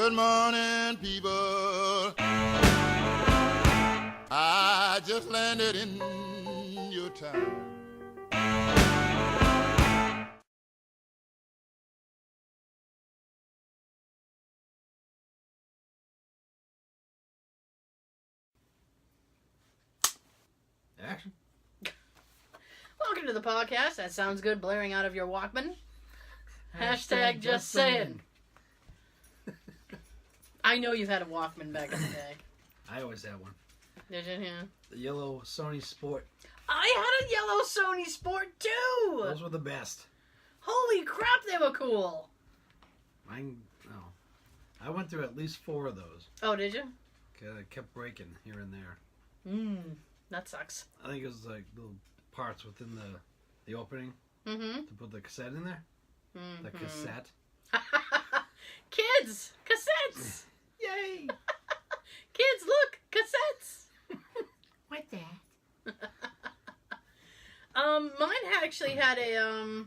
Good morning, people. I just landed in your town. Action. Welcome to the podcast. That sounds good blaring out of your Walkman. Hashtag just saying. I know you've had a Walkman back in the day. I always had one. Did you? Yeah. The yellow Sony Sport. I had a yellow Sony Sport too! Those were the best. Holy crap, they were cool! I went through at least 4 of those. Oh, did you? Cause I kept breaking here and there. That sucks. I think it was like little parts within the opening Mm-hmm. to put the cassette in there. Mm-hmm. The cassette. Kids! Cassettes! Yay! Kids, look! Cassettes! What that? Mine actually had a,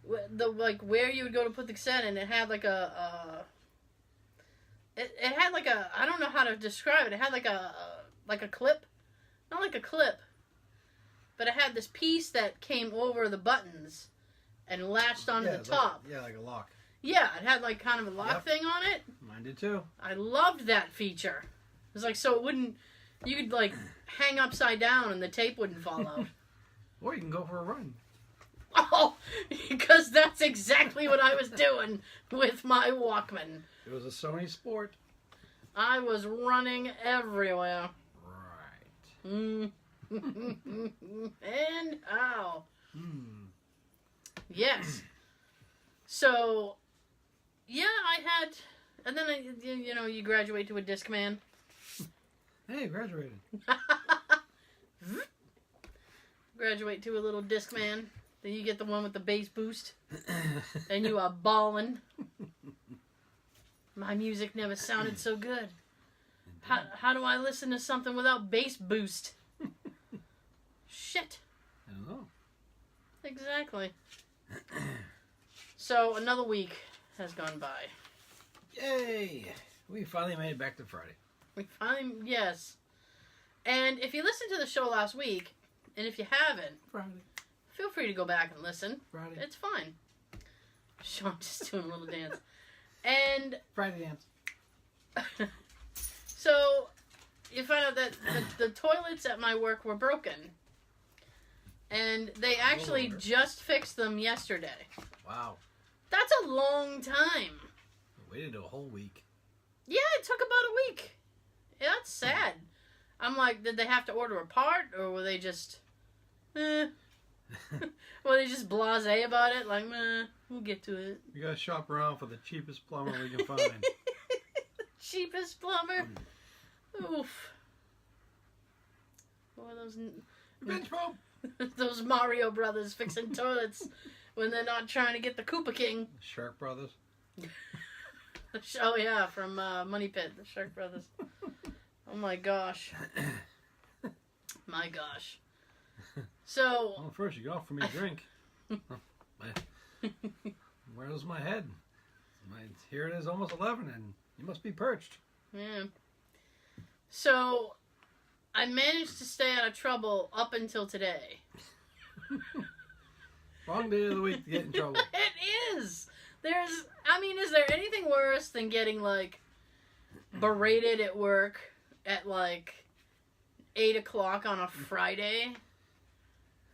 where you would go to put the cassette in, it had like it had like a, I don't know how to describe it, it had like a clip, not like a clip, but it had this piece that came over the buttons and latched onto the top. Like a lock. Yeah, it had like kind of a lock thing on it. Mine did too. I loved that feature. It was like, so it wouldn't, you could like hang upside down and the tape wouldn't fall out. Or you can go for a run. Oh, because that's exactly what I was doing with my Walkman. It was a Sony Sport. I was running everywhere. Right. And how? Yes. So, yeah, I had, and then you graduate to a Discman. Hey, graduated. Graduate to a little Discman. Then you get the one with the bass boost. And you are ballin'. My music never sounded so good. How do I listen to something without bass boost? Shit. I don't know. Exactly. So, another week has gone by. Yay! We finally made it back to Friday. Yes. And if you listened to the show last week, and if you haven't, Friday. feel free to go back and listen. Friday. It's fine. Sean just doing a little dance. And Friday dance. so, you find out that the toilets at my work were broken. And they actually just fixed them yesterday. Wow. That's a long time. We waited a whole week. Yeah, it took about a week. Yeah, that's sad. I'm like, did they have to order a part, or were they just, were they just blasé about it? Like, meh, we'll get to it. We gotta shop around for the cheapest plumber we can find. Cheapest plumber? Oof. Boy, Bench pump. those Mario brothers fixing toilets when they're not trying to get the Koopa King. Shark Brothers. Oh yeah, from Money Pit, the Shark Brothers. Oh my gosh. My gosh. So... Well, first you offer me a drink. Where's my head? Here it is, almost 11, and you must be perched. Yeah. So, I managed to stay out of trouble up until today. Wrong day of the week to get in trouble. It is! Is there anything worse than getting, like, berated at work at, like, 8 o'clock on a Friday?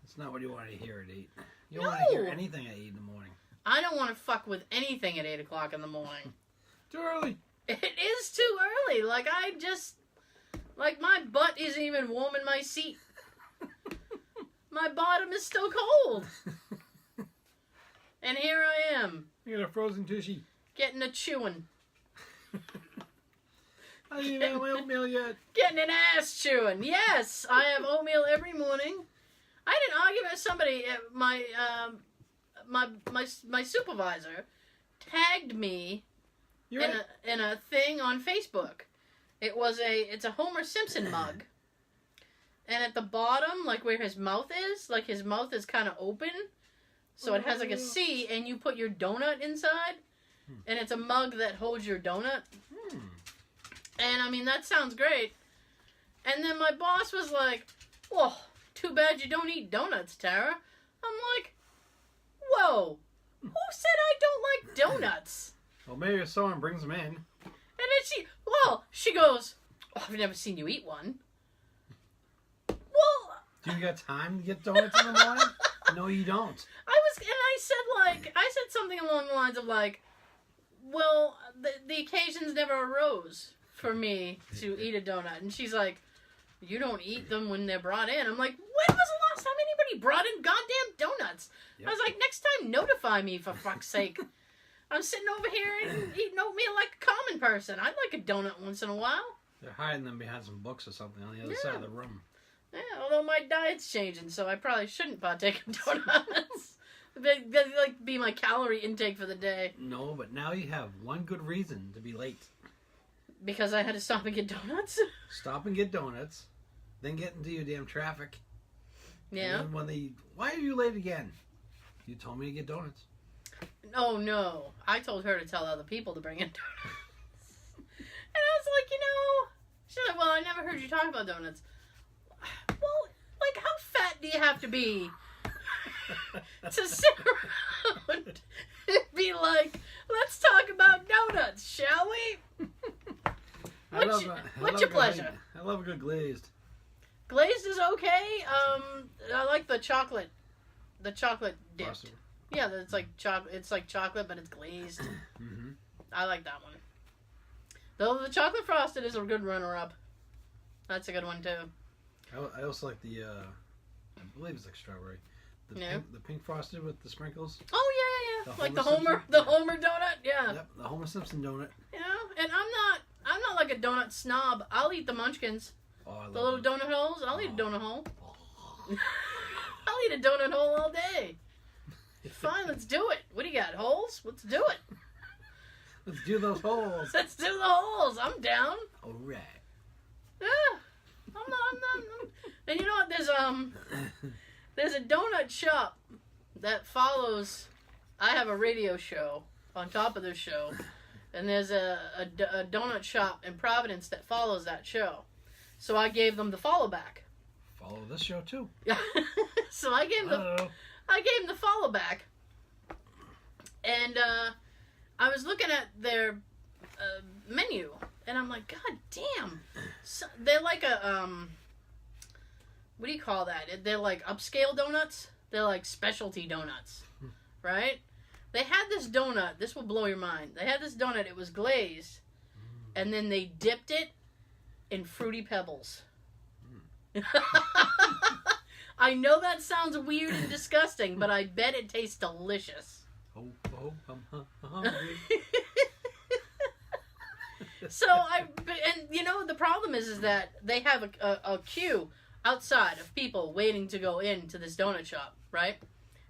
That's not what you want to hear at 8. You No. don't want to hear anything at 8 in the morning. I don't want to fuck with anything at 8 o'clock in the morning. Too early. It is too early. Like, my butt isn't even warm in my seat. My bottom is still cold. And here I am. You got a frozen tushy. Getting a chewing. I didn't even have my oatmeal yet. Getting an ass chewing. Yes, I have oatmeal every morning. I had an argument with somebody. My supervisor tagged me in a thing on Facebook. It's a Homer Simpson mug. And at the bottom, like where his mouth is kind of open. So it has like a C, and you put your donut inside. And it's a mug that holds your donut. Hmm. And, I mean, that sounds great. And then my boss was like, well, too bad you don't eat donuts, Tara. I'm like, whoa, who said I don't like donuts? Well, maybe if someone brings them in. And then she goes, oh, I've never seen you eat one. Well, Do you got time to get donuts in the morning? No, you don't. I said something along the lines of like, well, the occasions never arose for me to eat a donut. And she's like, you don't eat them when they're brought in. I'm like, when was the last time anybody brought in goddamn donuts? Yep. I was like, next time notify me, for fuck's sake. I'm sitting over here and eating oatmeal like a common person. I'd like a donut once in a while. They're hiding them behind some books or something on the other side of the room. Yeah, although my diet's changing, so I probably shouldn't partake in donuts. They like be my calorie intake for the day. No, but now you have one good reason to be late. Because I had to stop and get donuts? Stop and get donuts, then get into your damn traffic. Yeah. And then why are you late again? You told me to get donuts. Oh, no. I told her to tell other people to bring in donuts. And I was like, she's like, well, I never heard you talk about donuts. Well, like, how fat do you have to be to sit around and be like, let's talk about donuts, shall we? What's your pleasure? I love a good glazed. Glazed is okay. I like the chocolate dipped. Frosted. Yeah, it's like chocolate, but it's glazed. Mm-hmm. I like that one. Though the chocolate frosted is a good runner-up. That's a good one too. I also like the, I believe it's like strawberry. The pink frosted with the sprinkles. Oh yeah. The Like Homer the Simpson? Homer donut. Yeah. Yep, the Homer Simpson donut. And I'm not like a donut snob. I'll eat the munchkins. Oh, I love The little them. donut holes. I'll eat a donut hole. I'll eat a donut hole all day. Fine, let's do it. What do you got? Holes? Let's do it. Let's do those holes. Let's do the holes. I'm down. All right. Yeah. I'm not. And you know what? There's a donut shop that follows. I have a radio show on top of this show, and there's a donut shop in Providence that follows that show. So I gave them the follow back. Follow this show too. So I gave them the follow back, and I was looking at their menu, and I'm like, God damn! So, they're like a what do you call that? They're like upscale donuts. They're like specialty donuts, right? They had this donut. This will blow your mind. They had this donut. It was glazed, and then they dipped it in Fruity Pebbles. I know that sounds weird and disgusting, but I bet it tastes delicious. I'm hungry. So the problem is that they have a queue outside of people waiting to go into this donut shop, right?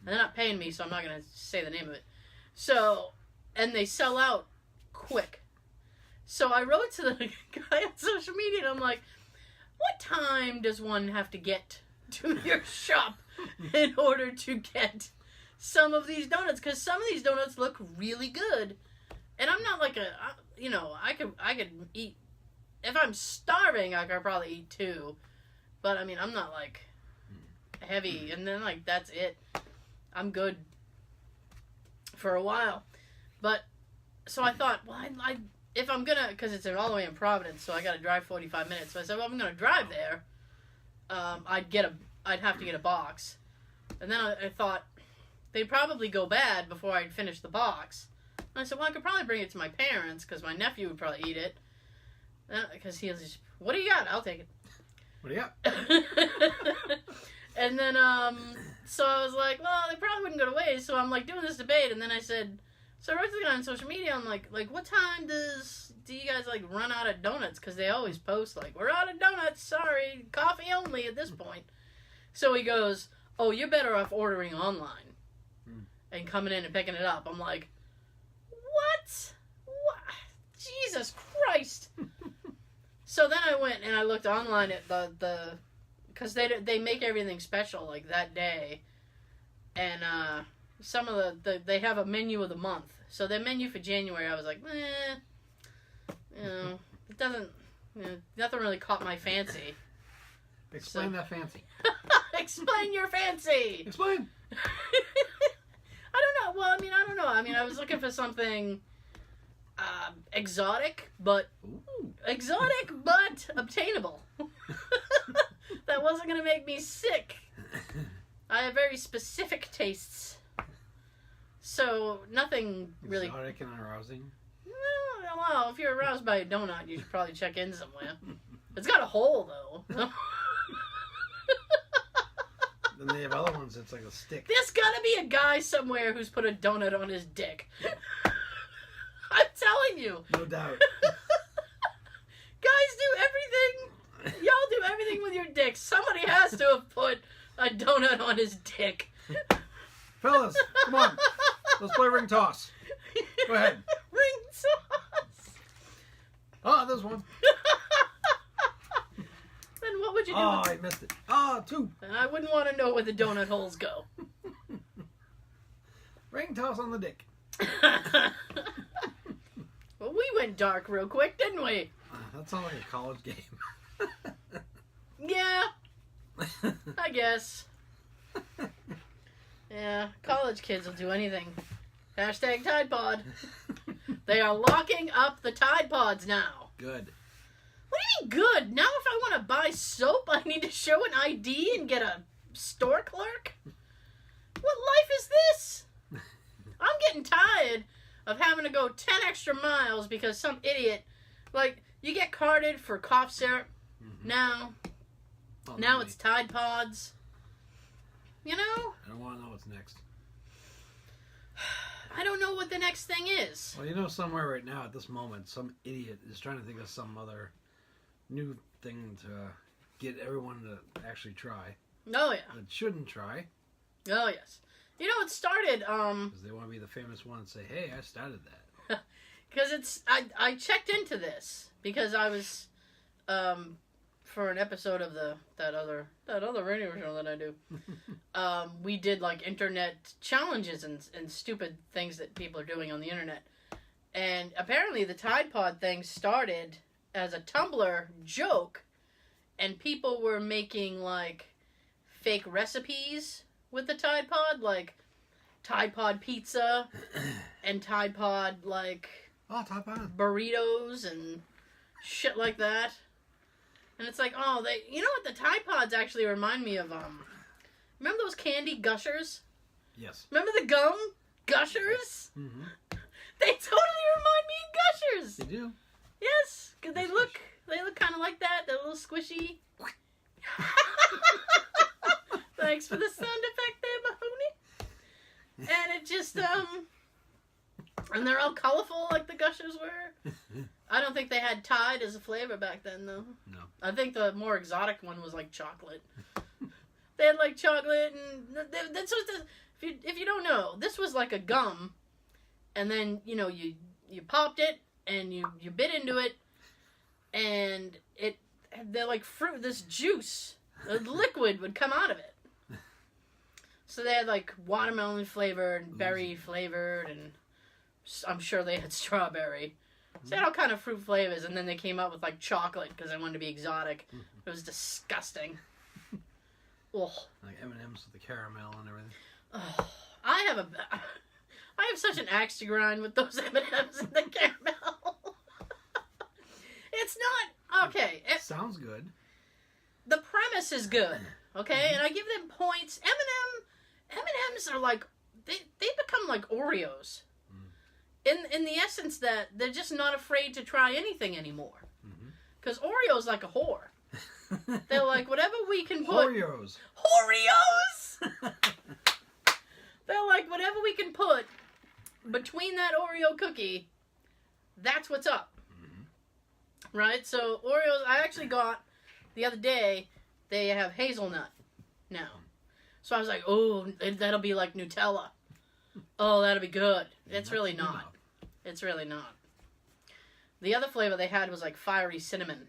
And they're not paying me, so I'm not going to say the name of it. So, and they sell out quick. So I wrote to the guy on social media, and I'm like, what time does one have to get to your shop in order to get some of these donuts? Because some of these donuts look really good. And I'm not like I could eat, if I'm starving, I could probably eat 2. But, I mean, I'm not, like, heavy. And then, like, that's it. I'm good for a while. But, so I thought, well, if I'm going to, because it's all the way in Providence, so I got to drive 45 minutes. So I said, well, if I'm going to drive there, I'd have to get a box. And then I thought, they'd probably go bad before I'd finish the box. And I said, well, I could probably bring it to my parents, because my nephew would probably eat it. Because he was just, what do you got? I'll take it. What do you got? And then, so I was like, well, they probably wouldn't go to waste. So I'm like doing this debate, and then I said, so I wrote to the guy on social media. I'm like, what time do you guys like run out of donuts? Because they always post like, we're out of donuts. Sorry, coffee only at this point. So he goes, oh, you're better off ordering online and coming in and picking it up. I'm like, what? Jesus Christ. So then I went and I looked online at because they make everything special like that day, and some of they have a menu of the month. So their menu for January, I was like, it doesn't, nothing really caught my fancy. Explain that fancy. Explain your fancy. Explain. I don't know. Well, I don't know. I was looking for something exotic, but obtainable. That wasn't going to make me sick. I have very specific tastes. So, nothing really... Exotic and arousing? Well, if you're aroused by a donut, you should probably check in somewhere. It's got a hole, though. Then they have other ones that's like a stick. There's gotta be a guy somewhere who's put a donut on his dick. I'm telling you. No doubt. Guys do everything. Y'all do everything with your dick. Somebody has to have put a donut on his dick. Fellas, come on. Let's play ring toss. Go ahead. Ring toss. Oh, there's one. Then what would you do? Oh, I missed it. Oh, 2. And I wouldn't want to know where the donut holes go. Ring toss on the dick. Well, we went dark real quick, didn't we? That sounds like a college game. Yeah. I guess. Yeah, college kids will do anything. Hashtag Tide Pod. They are locking up the Tide Pods now. Good. What do you mean good? Now if I want to buy soap, I need to show an ID and get a store clerk? What life is this? I'm getting tired of having to go 10 extra miles because some idiot, like, you get carded for cough syrup now. Oh, Now it's Tide Pods. You know? I don't want to know what's next. I don't know what the next thing is. Well, somewhere right now at this moment, some idiot is trying to think of some other new thing to get everyone to actually try. Oh, yeah. That shouldn't try. Oh, yes. It started, because they want to be the famous one and say, hey, I started that. Because I checked into this because I was, for an episode of that other radio show that I do, we did like internet challenges and stupid things that people are doing on the internet. And apparently the Tide Pod thing started as a Tumblr joke, and people were making like fake recipes with the Tide Pod, like Tide Pod pizza and Tide Pod like Tide Pod burritos and shit like that. And it's like, what the Tide Pods actually remind me of, remember those candy gushers? Yes. Remember the gum gushers? Mm-hmm. They totally remind me of gushers. They do. Yes, because they look kind of like that. They're a little squishy. Thanks for the sound effect there, Mahoney. And it just, and they're all colorful like the gushers were. I don't think they had Tide as a flavor back then, though. No. I think the more exotic one was like chocolate. They had like chocolate, and that's what if you don't know, this was like a gum, and then you popped it and you bit into it, and they're like fruit. This juice, a liquid would come out of it. So they had like watermelon flavored, and berry flavored, and I'm sure they had strawberry. So they had all kind of fruit flavors, and then they came out with like chocolate because they wanted to be exotic. It was disgusting. Ugh. Like M&M's with the caramel and everything. Oh, I have such an axe to grind with those M&M's and the caramel. It's not okay. Sounds good. The premise is good, okay, and I give them points. M&M's are like they become like Oreos. In the essence that they're just not afraid to try anything anymore. Because Oreo's like a whore. They're like, whatever we can put... Oreos! They're like, whatever we can put between that Oreo cookie, that's what's up. Right? So Oreos, I actually got, the other day, they have hazelnut now. So I was like, oh, that'll be like Nutella. Oh, that'll be good. It's really not. It's really not. The other flavor they had was like fiery cinnamon.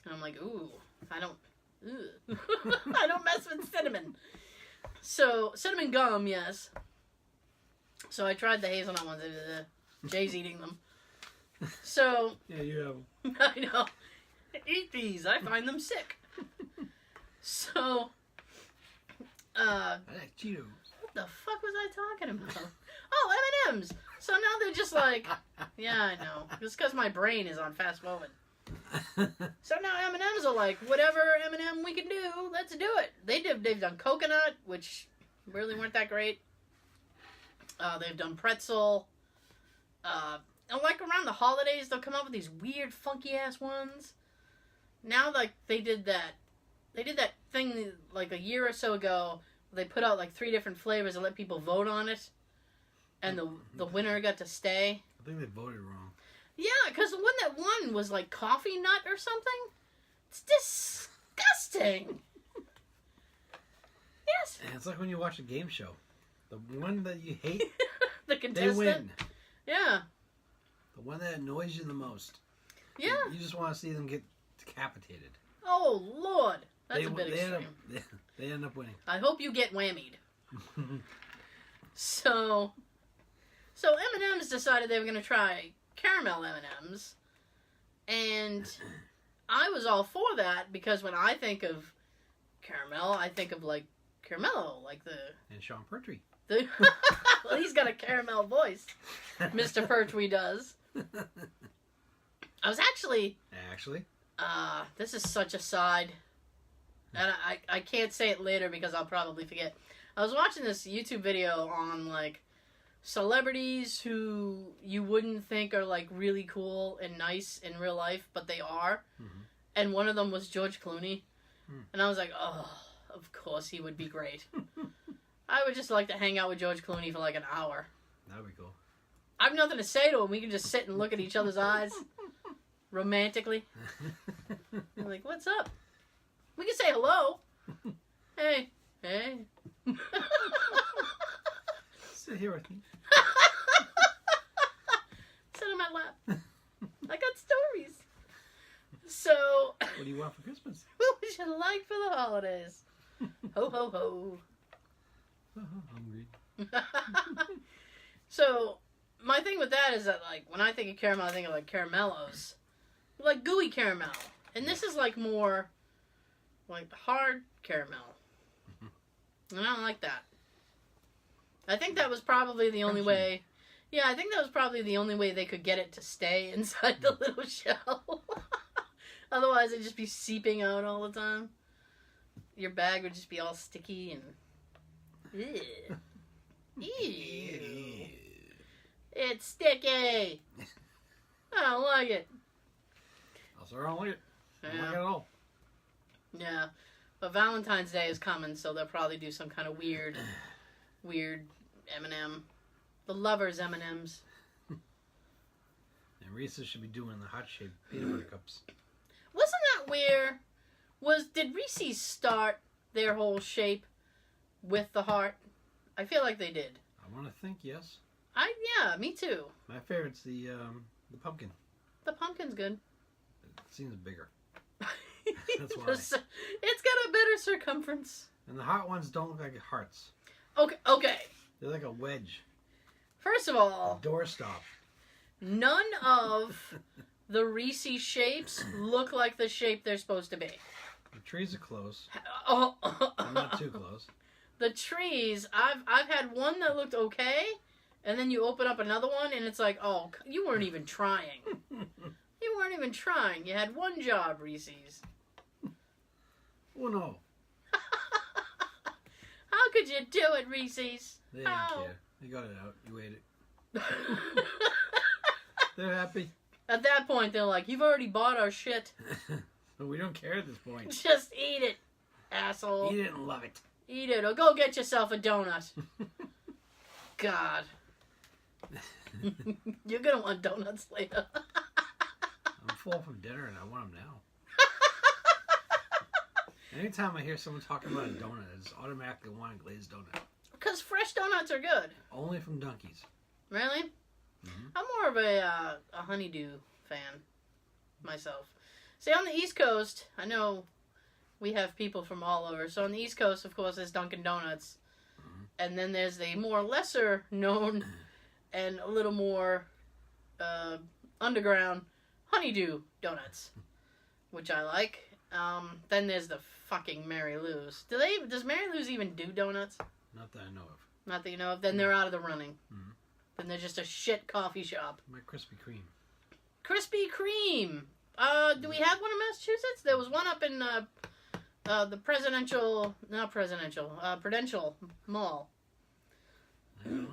And I'm like, ooh, I don't mess with cinnamon. So, cinnamon gum, yes. So I tried the hazelnut ones. Jay's eating them. So Yeah, you have. I know. Eat these. I find them sick. So, I like Cheetos. what the fuck was I talking about? Oh, M&M's. So now they're just like, yeah, I know. It's because my brain is on fast forward. So now M&M's are like, whatever M&M we can do, let's do it. They've done coconut, which really weren't that great. They've done pretzel. And like around the holidays, they'll come up with these weird, funky ass ones. Now, like they did that thing like a year or so ago. They put out like 3 different flavors and let people vote on it, and the winner got to stay. I think they voted wrong. Yeah, because the one that won was like coffee nut or something. It's disgusting. Yes. And it's like when you watch a game show. The one that you hate, The they contestant. win. Yeah. The one that annoys you the most. Yeah. You just want to see them get decapitated. Oh Lord, that's a bit extreme. They end up winning. I hope you get whammied. So M&M's decided they were going to try caramel M&M's, and I was all for that because when I think of caramel, I think of like Caramello, like And Sean Pertwee. Well, he's got a caramel voice, Mr. Pertwee does. I was actually, this is such a side, and I can't say it later because I'll probably forget. I was watching this YouTube video on like celebrities who you wouldn't think are like really cool and nice in real life, but they are. Mm-hmm. And one of them was George Clooney. And I was like, oh, of course he would be great. I would just like to hang out with George Clooney for like an hour. That'd be cool. I have nothing to say to him. We can just sit and look at each other's eyes romantically. I'm like, what's up? We can say hello. Hey. Sit here with me. Sit on my lap. I got stories. So, What do you want for Christmas? what would you like for the holidays? Ho, ho, ho. Hungry. So, my thing with that is that, like, when I think of caramel, I think of, like, caramellos. Like, gooey caramel. And this is, like, more, like, hard caramel. And I don't like that. I think that was probably the only way... Yeah, I think that was probably the only way they could get it to stay inside the little shell. Otherwise, it'd just be seeping out all the time. Your bag would just be all sticky and... Ew. Ew. It's sticky. I don't like it. Also, I don't like it. I don't Yeah. like it at all. Yeah. But Valentine's Day is coming, so they'll probably do some kind of weird M&M. The lovers M&Ms. And Reese's should be doing the heart-shaped peanut butter cups. Wasn't that where... Did Reese's start their whole shape with the heart? I feel like they did. I want to think, yes. Yeah, me too. My favorite's the pumpkin. The pumpkin's good. It seems bigger. That's why. It's got a better circumference. And the hot ones don't look like hearts. Okay. They're like a wedge. First of A all, doorstop. none of the Reese's shapes look like the shape they're supposed to be. The trees are close. Oh, They're not too close. The trees, I've had one that looked okay, and then you open up another one, and it's like, oh, you weren't even trying. You weren't even trying. You had one job, Reese's. Oh no. How could you do it, Reese's? They didn't How? care. They got it out. You ate it. They're happy. At that point, they're like, you've already bought our shit. But we don't care at this point. Just eat it, asshole. Eat it and love it. Eat it, or go get yourself a donut. God. You're gonna want donuts later. I'm full from dinner and I want them now. Anytime I hear someone talking about a donut, I just automatically want a glazed donut. Because fresh donuts are good. Only from Dunkies. Really? Mm-hmm. I'm more of a honeydew fan myself. See, on the East Coast, I know we have people from all over. So on the East Coast, of course, there's Dunkin' Donuts. Mm-hmm. And then there's the more lesser known and a little more underground honeydew donuts, which I like. Then there's the fucking Mary Lou's. Does Mary Lou's even do donuts? Not that I know of. Not that you know of. Then they're out of the running. Mm-hmm. Then they're just a shit coffee shop. My Krispy Kreme. Krispy Kreme. Do we have one in Massachusetts? There was one up in the Prudential Mall. I don't know.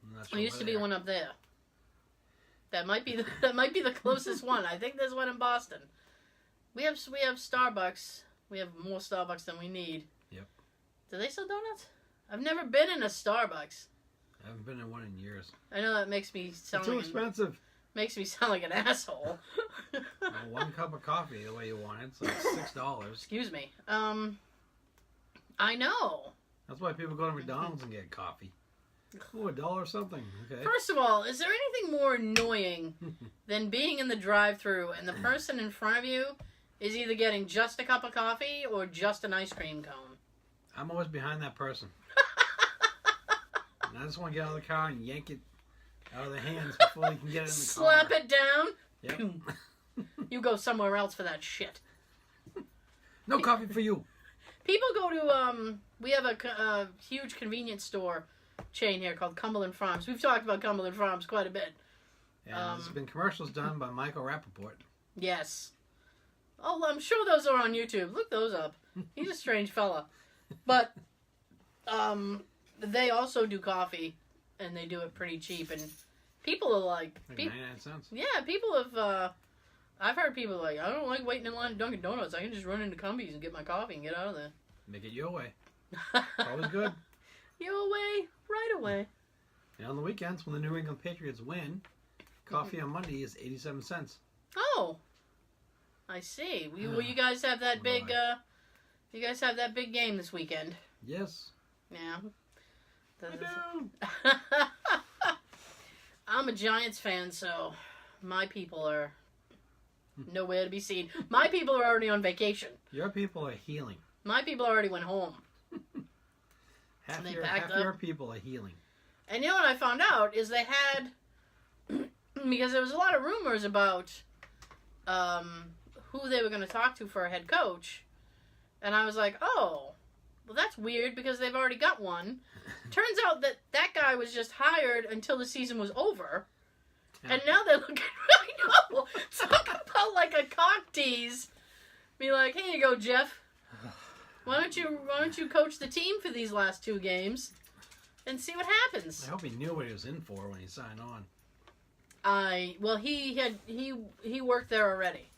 I'm not sure There used to where be they one up there. That might be the closest one. I think there's one in Boston. We have Starbucks. We have more Starbucks than we need. Yep. Do they sell donuts? I've never been in a Starbucks. I haven't been in one in years. I know that makes me sound Too expensive. Makes me sound like an asshole. One cup of coffee the way you want it, it's like $6. Excuse me. I know. That's why people go to McDonald's and get coffee. Oh, $1 something. Okay. First of all, is there anything more annoying than being in the drive-thru and the person in front of you is either getting just a cup of coffee or just an ice cream cone? I'm always behind that person. And I just want to get out of the car and yank it out of their hands before they can get it in the Slap car. it down. Yep. You go somewhere else for that shit. No coffee for you. People go to, we have a huge convenience store chain here called Cumberland Farms. We've talked about Cumberland Farms quite a bit. And there's been commercials done by Michael Rappaport. Yes. Oh, I'm sure those are on YouTube. Look those up. He's a strange fella. But they also do coffee, and they do it pretty cheap. And people are like 99 cents. Yeah, people have. I've heard people like, I don't like waiting in line at Dunkin' Donuts. I can just run into Cumbies and get my coffee and get out of there. Make it your way. Always good. Your way, right away. And on the weekends, when the New England Patriots win, coffee on Monday is 87 cents. Oh, I see. Will you guys have that big? You guys have that big game this weekend? Yes. Yeah. I do. I'm a Giants fan, so my people are nowhere to be seen. My people are already on vacation. Your people are healing. My people already went home. Half They your packed up. your people are healing. And you know what I found out is they had, because there was a lot of rumors about who they were going to talk to for a head coach. And I was like, oh, well, that's weird because they've already got one. Turns out that that guy was just hired until the season was over. And now they're looking, I know, talk about like a cock tease. Be like, here you go, Jeff. Why don't you coach the team for these last 2 games and see what happens? I hope he knew what he was in for when he signed on. Well, he worked there already,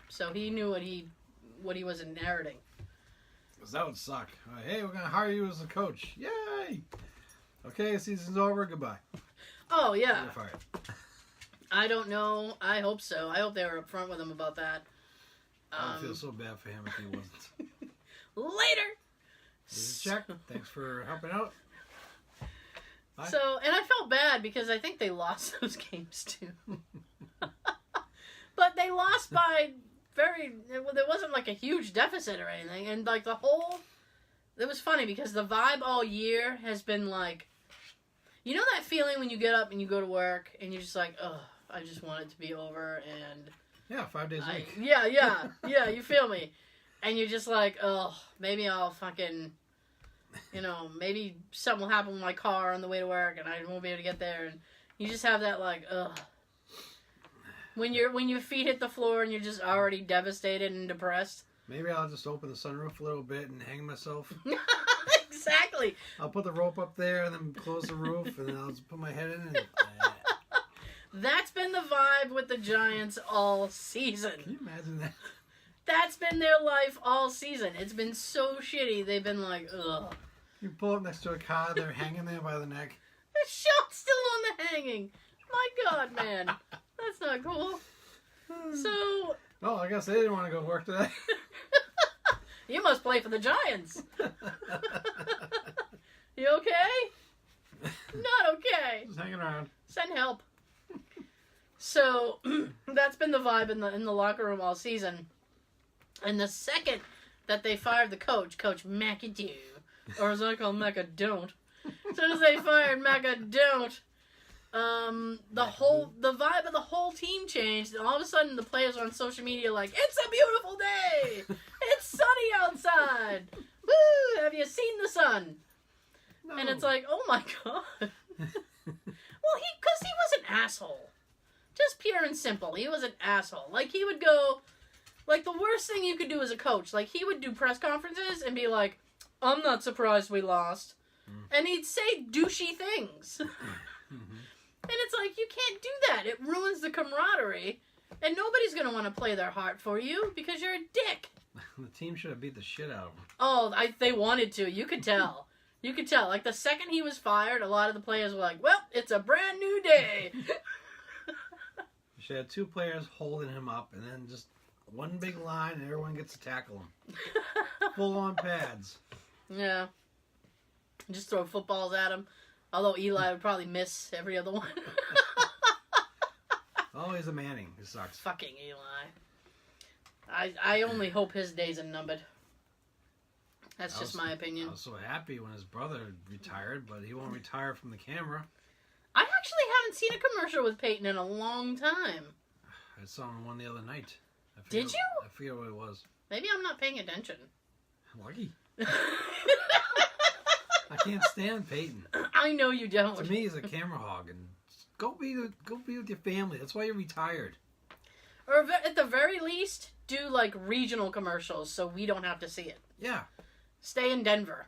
so he knew what he was inheriting. Because that would suck. Hey, we're gonna hire you as a coach. Yay! Okay, season's over. Goodbye. Oh yeah. You're fired. I don't know. I hope so. I hope they were upfront with him about that. I would feel so bad for him if he wasn't. Later. Here's a check. Thanks for helping out. Bye. So, and I felt bad because I think they lost those games too. But they lost by there wasn't like a huge deficit or anything. And like it was funny because the vibe all year has been like, you know that feeling when you get up and you go to work and you're just like, oh, I just want it to be over and... Yeah, 5 days a week. Yeah, you feel me. And you're just like, oh, maybe I'll fucking, maybe something will happen with my car on the way to work and I won't be able to get there. And you just have that like, ugh. When your feet hit the floor and you're just already devastated and depressed. Maybe I'll just open the sunroof a little bit and hang myself. Exactly. I'll put the rope up there and then close the roof and then I'll just put my head in and... That's been the vibe with the Giants all season. Can you imagine that? That's been their life all season. It's been so shitty. They've been like, ugh. You pull up next to a car, they're hanging there by the neck. The shot's still on the hanging. My God, man. That's not cool. So... Oh, I guess they didn't want to go work today. You must play for the Giants. You okay? Not okay. Just hanging around. Send help. So that's been the vibe in the locker room all season. And the second that they fired the Coach McAdoo, or as I call him, Macadon't, As soon as they fired Mecca, don't. The vibe of the whole team changed, and all of a sudden the players are on social media like, it's a beautiful day! It's sunny outside! Woo! Have you seen the sun? No. And it's like, oh my god. Well, because he was an asshole. Just pure and simple. He was an asshole. Like, he would go, like, the worst thing you could do as a coach, like, he would do press conferences and be like, I'm not surprised we lost. And he'd say douchey things. And it's like, you can't do that. It ruins the camaraderie. And nobody's going to want to play their heart for you because you're a dick. The team should have beat the shit out of him. Oh, they wanted to. You could tell. You could tell. Like, the second he was fired, a lot of the players were like, well, it's a brand new day. You should have 2 players holding him up and then just one big line and everyone gets to tackle him. Full on pads. Yeah. Just throw footballs at him. Although Eli would probably miss every other one. Oh, he's a Manning. He sucks. Fucking Eli. I only hope his days are numbered. That's just my opinion. I was so happy when his brother retired, but he won't retire from the camera. I actually haven't seen a commercial with Peyton in a long time. I saw him one the other night. Did you? I forget what it was. Maybe I'm not paying attention. Lucky. I can't stand Peyton. I know you don't. To me, he's a camera hog, and go be with your family. That's why you're retired. Or at the very least, do like regional commercials so we don't have to see it. Yeah. Stay in Denver.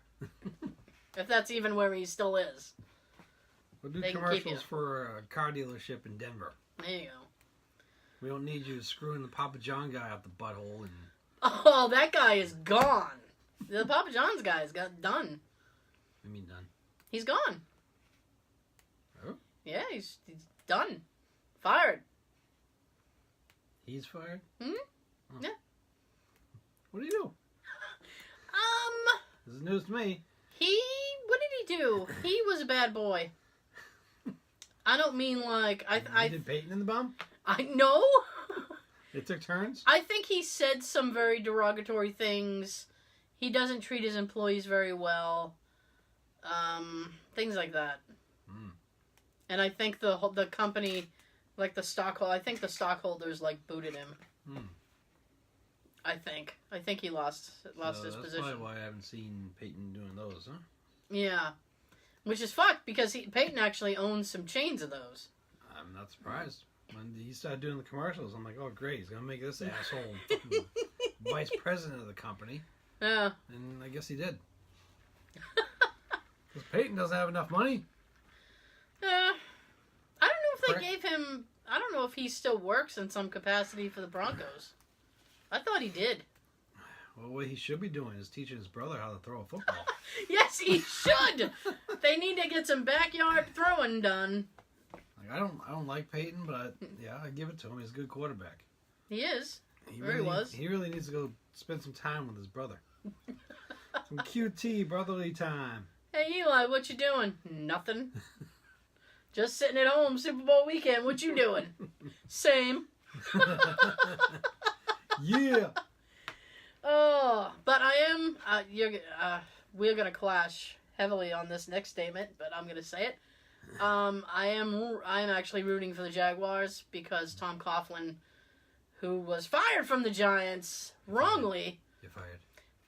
If that's even where he still is. We'll do They can keep commercials you. for a car dealership in Denver. There you go. We don't need you screwing the Papa John guy out the butthole. And Oh, that guy is gone. The Papa John's guy's got done. I mean, done. He's gone. Oh? Yeah, he's done. Fired. He's fired? Hmm? Oh. Yeah. What do you do? This is news to me. What did he do? He was a bad boy. I don't mean like, He did Peyton in the bum? I know. They took turns? I think he said some very derogatory things. He doesn't treat his employees very well. Things like that. And I think the company, like the stockholder, I think the stockholders like booted him. I think he lost his That's position. probably why I haven't seen Peyton doing those, huh? Yeah, which is fucked because Peyton actually owns some chains of those. I'm not surprised. When he started doing the commercials, I'm like, oh great, he's gonna make this asshole fucking vice president of the company. Yeah. And I guess he did. Because Peyton doesn't have enough money. I don't know if they gave him. I don't know if he still works in some capacity for the Broncos. I thought he did. Well, what he should be doing is teaching his brother how to throw a football. Yes, he should. They need to get some backyard throwing done. Like I don't like Peyton, but I give it to him. He's a good quarterback. He is. He really needs to go spend some time with his brother. Some QT brotherly time. Hey Eli, what you doing? Nothing. Just sitting at home, Super Bowl weekend. What you doing? Same. Yeah. Oh, but I am. We're gonna clash heavily on this next statement, but I'm gonna say it. I'm actually rooting for the Jaguars because Tom Coughlin, who was fired from the Giants wrongly, You're fired.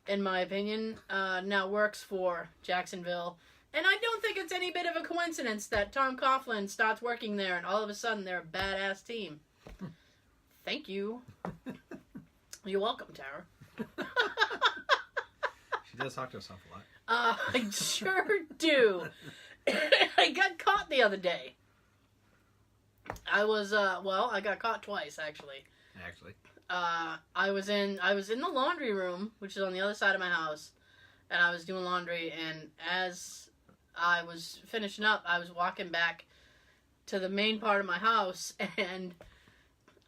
in my opinion, now works for Jacksonville. And I don't think it's any bit of a coincidence that Tom Coughlin starts working there and all of a sudden they're a badass team. Thank you. You're welcome, Tara. She does talk to herself a lot. I sure do. I got caught the other day. I got caught twice, actually. I was in the laundry room, which is on the other side of my house, and I was doing laundry, and as I was finishing up, I was walking back to the main part of my house, and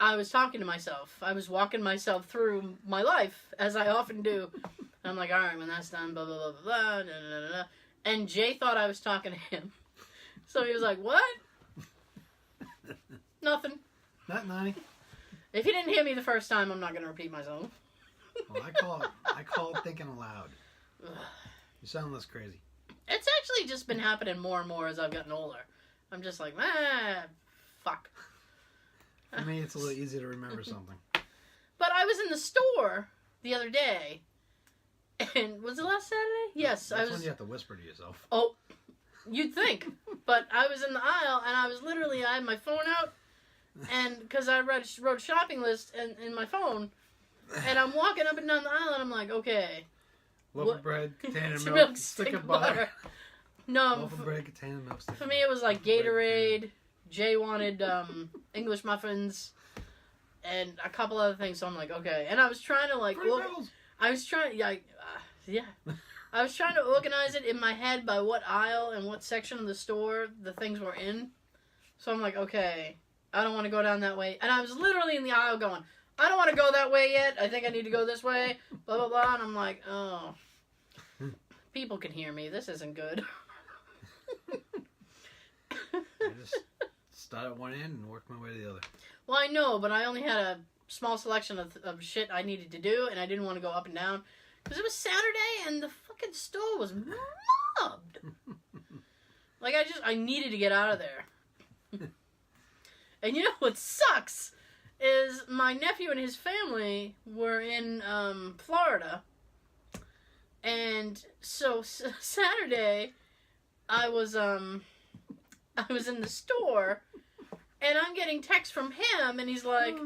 I was talking to myself. I was walking myself through my life, as I often do. And I'm like, all right, when that's done, blah, blah, blah, blah, blah, da, da, da, da. And Jay thought I was talking to him. So he was like, what? Nothing. Not 90. If you didn't hear me the first time, I'm not going to repeat myself. Well, I call it thinking aloud. You sound less crazy. It's actually just been happening more and more as I've gotten older. I'm just like, fuck. For me, it's a little easier to remember something. But I was in the store the other day, and was it last Saturday? Yes, That's I was. when you have to whisper to yourself. Oh, you'd think, but I was in the aisle, and I had my phone out, and because I wrote a shopping list in my phone, and I'm walking up and down the aisle, and I'm like, okay. Loaf of bread, container milk, stick of butter. No, Loaf of bread, container milk, stick for me it was like Gatorade. Jay wanted English muffins and a couple other things. So I'm like, okay. And I was trying to like look. I was trying, yeah. I was trying to organize it in my head by what aisle and what section of the store the things were in. So I'm like, okay, I don't want to go down that way. And I was literally in the aisle going, I don't want to go that way yet. I think I need to go this way. Blah blah blah. And I'm like, oh. People can hear me. This isn't good. I just start at one end and work my way to the other. Well, I know, but I only had a small selection of shit I needed to do, and I didn't want to go up and down. Because it was Saturday, and the fucking store was mobbed. Like, I needed to get out of there. And you know what sucks? Is my nephew and his family were in Florida. And so Saturday, I was in the store, and I'm getting texts from him, and he's like,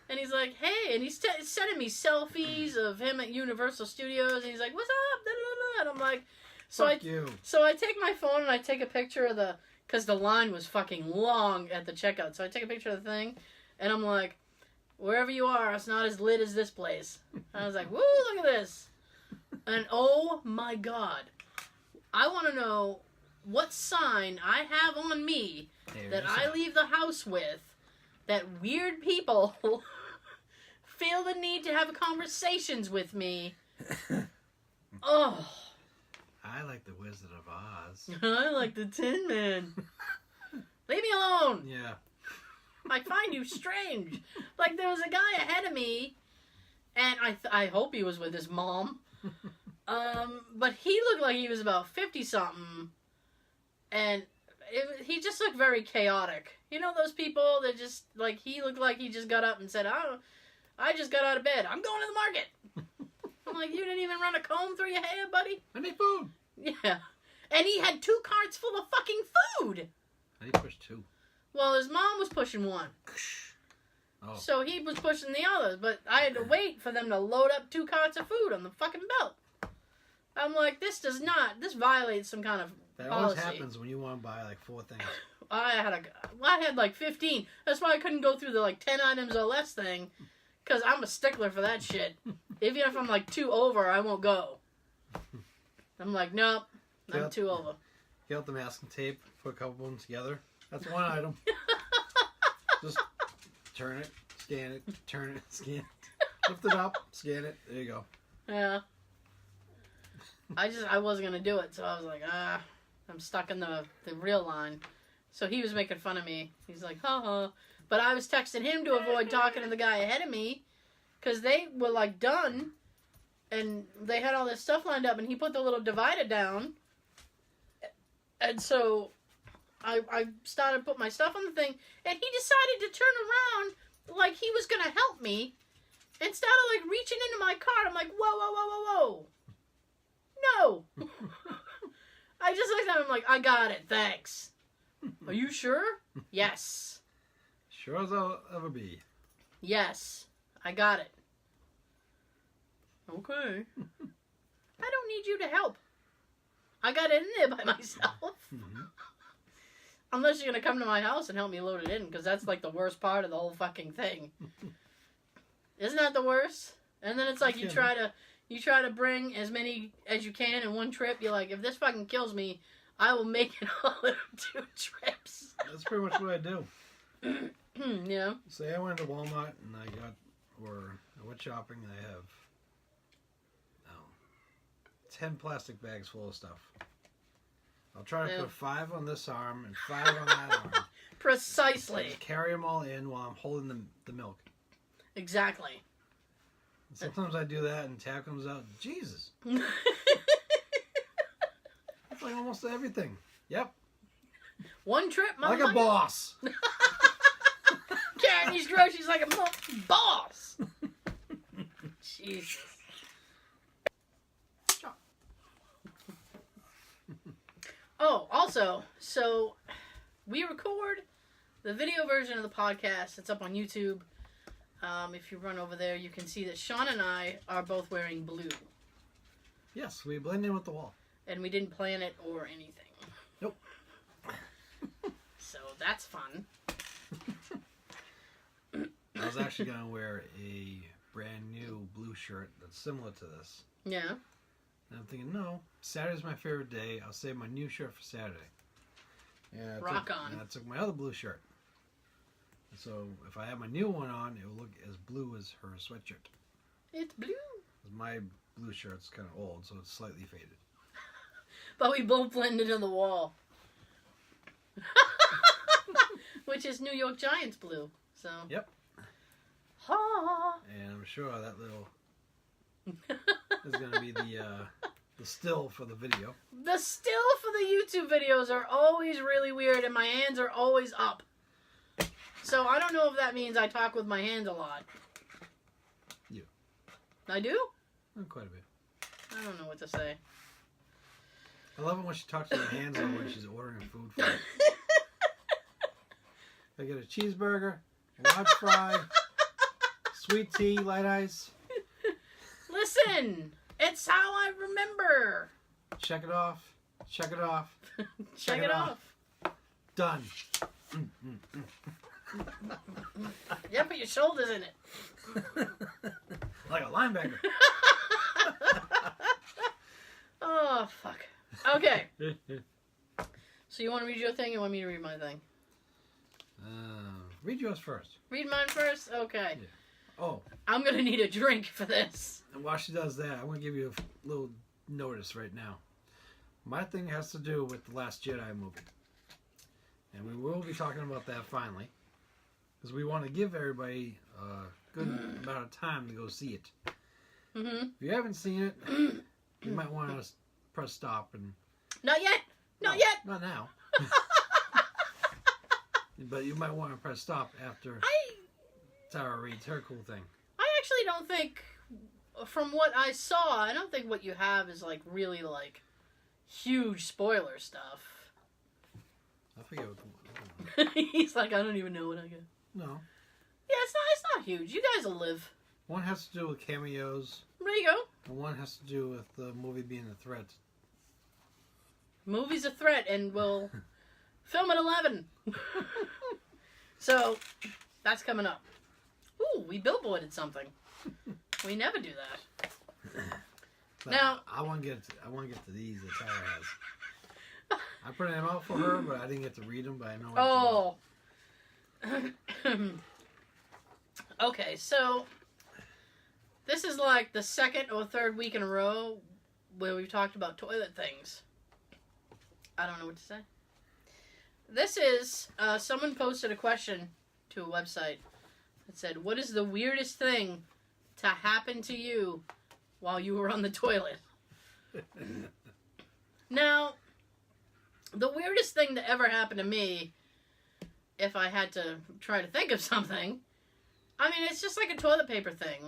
hey, and he's sending me selfies of him at Universal Studios, and he's like, what's up? Da, da, da. And I'm like, so I take my phone and I take a picture of because the line was fucking long at the checkout, so I take a picture of the thing, and I'm like, wherever you are, it's not as lit as this place. And I was like, woo, look at this. And oh my God, I want to know what sign I have on me that I leave the house with that weird people feel the need to have conversations with me. Oh. I like the Wizard of Oz. I like the Tin Man. Leave me alone. Yeah. I find you strange. Like, there was a guy ahead of me, and I hope he was with his mom. But he looked like he was about 50-something, and he just looked very chaotic. You know those people that just, like, he looked like he just got up and said, I just got out of bed. I'm going to the market. I'm like, you didn't even run a comb through your hair, buddy? I need food. Yeah. And he had 2 carts full of fucking food. I need to push 2. Well, his mom was pushing one. Oh. So he was pushing the others, but I had to wait for them to load up 2 carts of food on the fucking belt. I'm like, this violates some kind of that policy. always happens when you want to buy like 4 things. I had like 15. That's why I couldn't go through the like 10 items or less thing, because I'm a stickler for that shit. Even if I'm like 2 over, I won't go. I'm like, nope, I'm 2 over. Get out the masking tape, put a couple of them together. That's one item. Just turn it, scan it, turn it, scan it. Lift it up, scan it. There you go. Yeah. I wasn't gonna do it, so I was like, I'm stuck in the real line. So he was making fun of me. He's like, ha. But I was texting him to avoid talking to the guy ahead of me, because they were like done, and they had all this stuff lined up, and he put the little divider down, and so I started to put my stuff on the thing, and he decided to turn around like he was gonna help me, and started like reaching into my cart. I'm like, whoa. No. I just looked at him like, I got it, thanks. Are you sure? Yes. Sure as I'll ever be. Yes, I got it. Okay. I don't need you to help. I got it in there by myself. Mm-hmm. Unless you're going to come to my house and help me load it in, because that's like the worst part of the whole fucking thing. Isn't that the worst? And then it's like you try to bring as many as you can in one trip. You're like, if this fucking kills me, I will make it all in 2 trips. That's pretty much what I do. Yeah. Say I went to Walmart and I went shopping and I have 10 plastic bags full of stuff. I'll try to put 5 on this arm and 5 on that arm. Precisely. Just carry them all in while I'm holding the milk. Exactly. Sometimes I do that and Tab comes out, Jesus. Like almost everything. Yep. One trip, Like motherfucker. a boss. Carrying these groceries like a boss. Jesus. Oh, also, so we record the video version of the podcast. It's up on YouTube. If you run over there, you can see that Sean and I are both wearing blue. Yes, we blend in with the wall. And we didn't plan it or anything. Nope. So that's fun. I was actually going to wear a brand new blue shirt that's similar to this. Yeah. And I'm thinking, no, Saturday's my favorite day. I'll save my new shirt for Saturday. And Rock on. And I took my other blue shirt. And so if I have my new one on, it will look as blue as her sweatshirt. It's blue. My blue shirt's kind of old, so it's slightly faded. But we both blended into the wall. Which is New York Giants blue. So. Yep. Ha! And I'm sure that little is going to be the still for the video. The still for the YouTube videos are always really weird, and my hands are always up. So I don't know if that means I talk with my hands a lot. You. I do? Quite a bit. I don't know what to say. I love it when she talks with her hands on when she's ordering food for me. I get a cheeseburger, a large fry, sweet tea, light ice. Listen, it's how I remember. Check it off. Check it off. Check it off. Done. Yeah, put your shoulders in it. Like a linebacker. Oh, fuck. Okay. So you want to read your thing, or you want me to read my thing? Read yours first. Read mine first? Okay. Yeah. Oh. I'm going to need a drink for this. And while she does that, I want to give you a little notice right now. My thing has to do with the Last Jedi movie. And we will be talking about that finally. Because we want to give everybody a good amount of time to go see it. Mm-hmm. If you haven't seen it, you might want to press stop and... Not yet. Not yet. Not now. But you might want to press stop after Tara reads her cool thing. I actually don't think, from what I saw, I don't think what you have is like really like huge spoiler stuff. I forget what the one. He's like, I don't even know what I get. No. Yeah, it's not huge. You guys will live. One has to do with cameos. There you go. And one has to do with the movie being a threat. Movie's a threat, and we'll film at 11. So, that's coming up. Ooh, we billboarded something. We never do that. Now, I want to get to these that Tara has. I printed them out for her, but I didn't get to read them. But I know. Oh. Okay, so this is like the second or third week in a row where we've talked about toilet things. I don't know what to say. This is, someone posted a question to a website that said, what is the weirdest thing to happen to you while you were on the toilet? Now, the weirdest thing that ever happened to me, if I had to try to think of something, I mean, it's just like a toilet paper thing.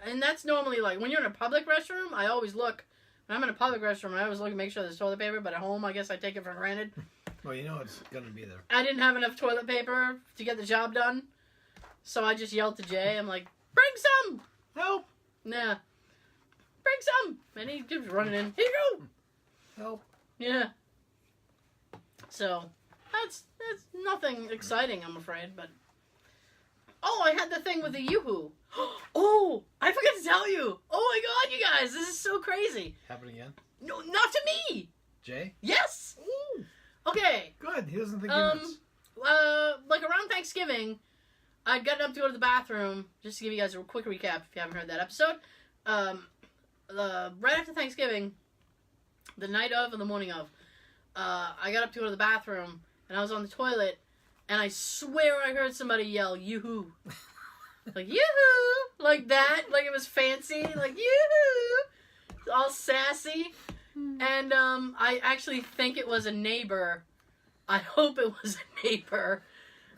And that's normally like, when you're in a public restroom, I always look. When I'm in a public restroom, I always look and make sure there's toilet paper, but at home, I guess I take it for granted. Well, you know it's going to be there. I didn't have enough toilet paper to get the job done, so I just yelled to Jay, I'm like, bring some! Help! Nah. Bring some! And he keeps running in. Here you go! Help! Yeah. So, that's nothing exciting, I'm afraid, but... Oh, I had the thing with the Yoo-Hoo. Oh, I forgot to tell you. Oh my god, you guys, this is so crazy. Happen again? No, not to me. Jay? Yes. Ooh. Okay. Good. He doesn't think he knows. Like around Thanksgiving, I'd gotten up to go to the bathroom. Just to give you guys a quick recap, if you haven't heard that episode. Right after Thanksgiving, the night of and the morning of, I got up to go to the bathroom, and I was on the toilet, and I swear I heard somebody yell, yoo-hoo. Like, yoo-hoo! Like that. Like it was fancy. Like, yoo-hoo! All sassy. And I actually think it was a neighbor. I hope it was a neighbor.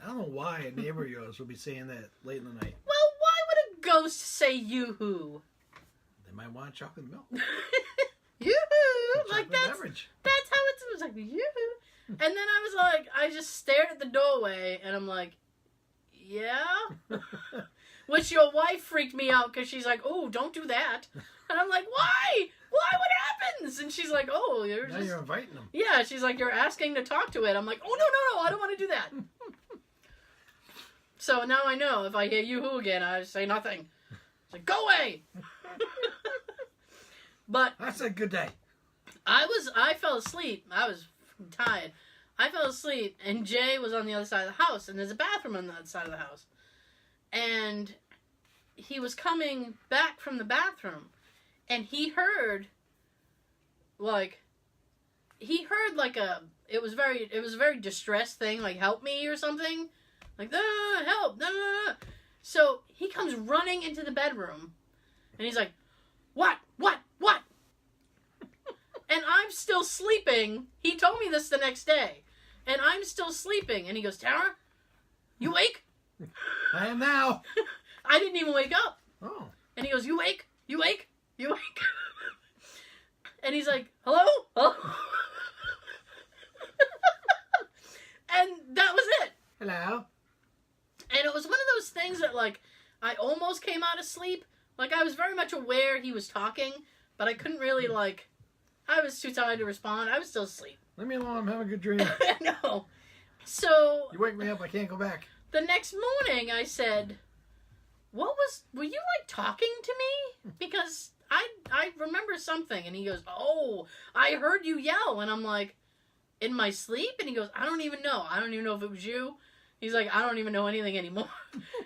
I don't know why a neighbor of yours would be saying that late in the night. Well, why would a ghost say yoo-hoo? They might want chocolate milk. Yoo-hoo! Like Beverage. that's how it was like, yoo-hoo. And then I was like, I just stared at the doorway and I'm like, yeah? Which your wife freaked me out because she's like, oh, don't do that. And I'm like, why? Why? What happens? And she's like, oh, you're now you're inviting them. Yeah, she's like, you're asking to talk to it. I'm like, oh, no, I don't want to do that. So now I know if I hear yoo-hoo again, I say nothing. It's like, go away! But I said good day. I fell asleep. I was tired. I fell asleep, and Jay was on the other side of the house, and there's a bathroom on the other side of the house. And he was coming back from the bathroom, and he heard like it was a very distressed thing, like help me or something, like help, no. So he comes running into the bedroom, and he's like, what? And I'm still sleeping. He told me this the next day, and I'm still sleeping. And he goes, Tara, you awake? I am now. I didn't even wake up. Oh. And he goes, you awake? And he's like, hello? And that was it. Hello. And it was one of those things that, like, I almost came out of sleep. Like, I was very much aware he was talking, but I couldn't really, like, I was too tired to respond. I was still asleep. Leave me alone. I'm having a good dream. No. So... You wake me up. I can't go back. The next morning, I said, were you, like, talking to me? Because I remember something. And he goes, oh, I heard you yell. And I'm like, in my sleep? And he goes, I don't even know. I don't even know if it was you. He's like, I don't even know anything anymore.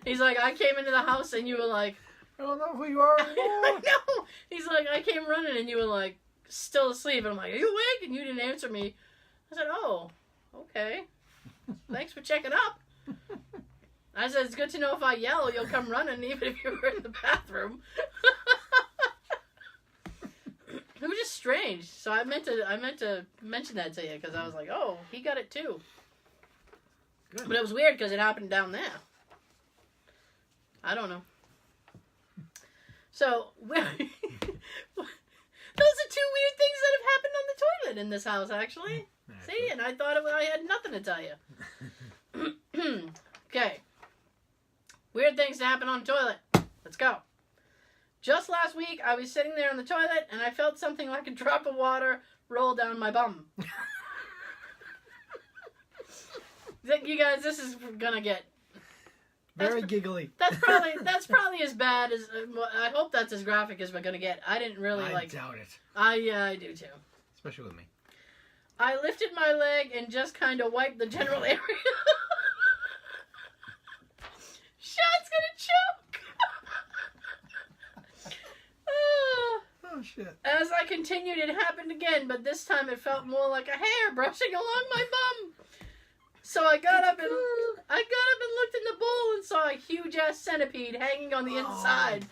He's like, I came into the house and you were like... I don't know who you are anymore. I know. He's like, I came running and you were like, still asleep. And I'm like, are you awake? And you didn't answer me. I said, oh, okay. Thanks for checking up. I said, it's good to know if I yell, you'll come running even if you were in the bathroom. It was just strange. So I meant to mention that to you because I was like, oh, he got it too. Good. But it was weird because it happened down there. I don't know. So, those are two weird things that have happened on the toilet in this house, actually. See, and I thought I had nothing to tell you. Okay. Weird things to happen on the toilet. Let's go. Just last week, I was sitting there on the toilet, and I felt something like a drop of water roll down my bum. You guys, this is gonna get... Very giggly. That's probably as bad as... I hope that's as graphic as we're gonna get. I didn't really I like... doubt it. I do too. Especially with me. I lifted my leg and just kind of wiped the general area. Sean's gonna choke. Oh, shit. As I continued, it happened again, but this time it felt more like a hair brushing along my bum. So I got up and looked in the bowl and saw a huge ass centipede hanging on the inside.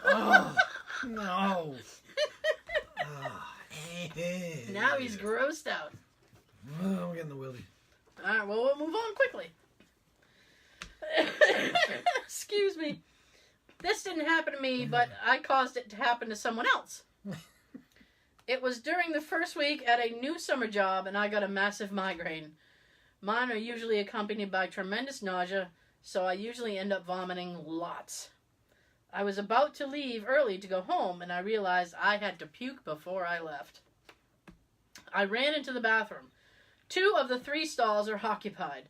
Oh, no. Now he's grossed out. Oh, I'm getting the willy. Alright, well, we'll move on quickly. Excuse me. This didn't happen to me, but I caused it to happen to someone else. It was during the first week at a new summer job, and I got a massive migraine. Mine are usually accompanied by tremendous nausea, so I usually end up vomiting lots. I was about to leave early to go home, and I realized I had to puke before I left. I ran into the bathroom. 2 of the 3 stalls are occupied.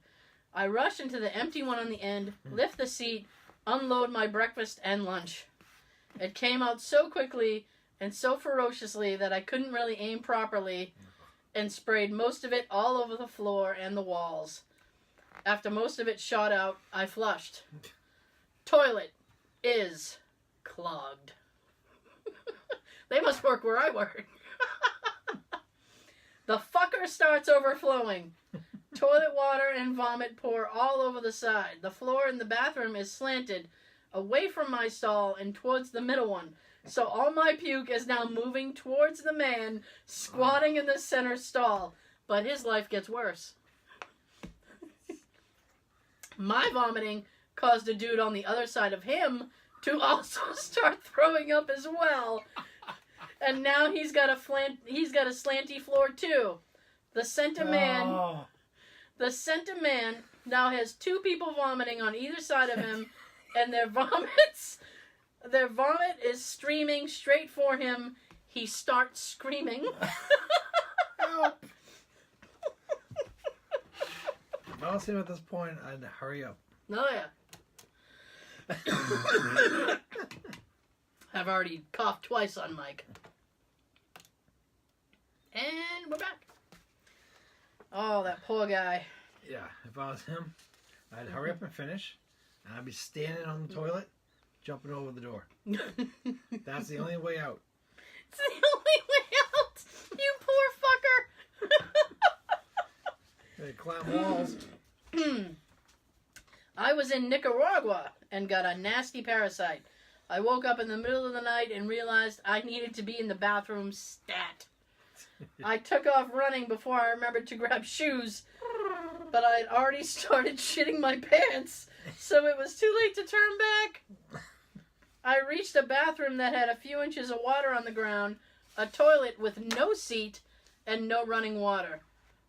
I rush into the empty one on the end, lift the seat, unload my breakfast and lunch. It came out so quickly and so ferociously that I couldn't really aim properly and sprayed most of it all over the floor and the walls. After most of it shot out, I flushed. Toilet is clogged. They must work where I work. The fucker starts overflowing. Toilet water and vomit pour all over the side. The floor in the bathroom is slanted. away from my stall and towards the middle one. So all my puke is now moving towards the man squatting in the center stall. But his life gets worse. My vomiting caused a dude on the other side of him to also start throwing up as well. And now he's got a slanty floor too. The center man now has 2 people vomiting on either side of him, and their vomit is streaming straight for him. He starts screaming. Help! If I was him at this point, I'd hurry up. Oh, yeah. I've already coughed twice on mic. And we're back. Oh, that poor guy. Yeah, if I was him, I'd hurry up and finish, and I'd be standing on the toilet, jumping over the door. That's the only way out. It's the only way out! You poor fucker! They climb walls. I was in Nicaragua and got a nasty parasite. I woke up in the middle of the night and realized I needed to be in the bathroom stat. I took off running before I remembered to grab shoes, but I had already started shitting my pants, so it was too late to turn back. I reached a bathroom that had a few inches of water on the ground, a toilet with no seat, and no running water.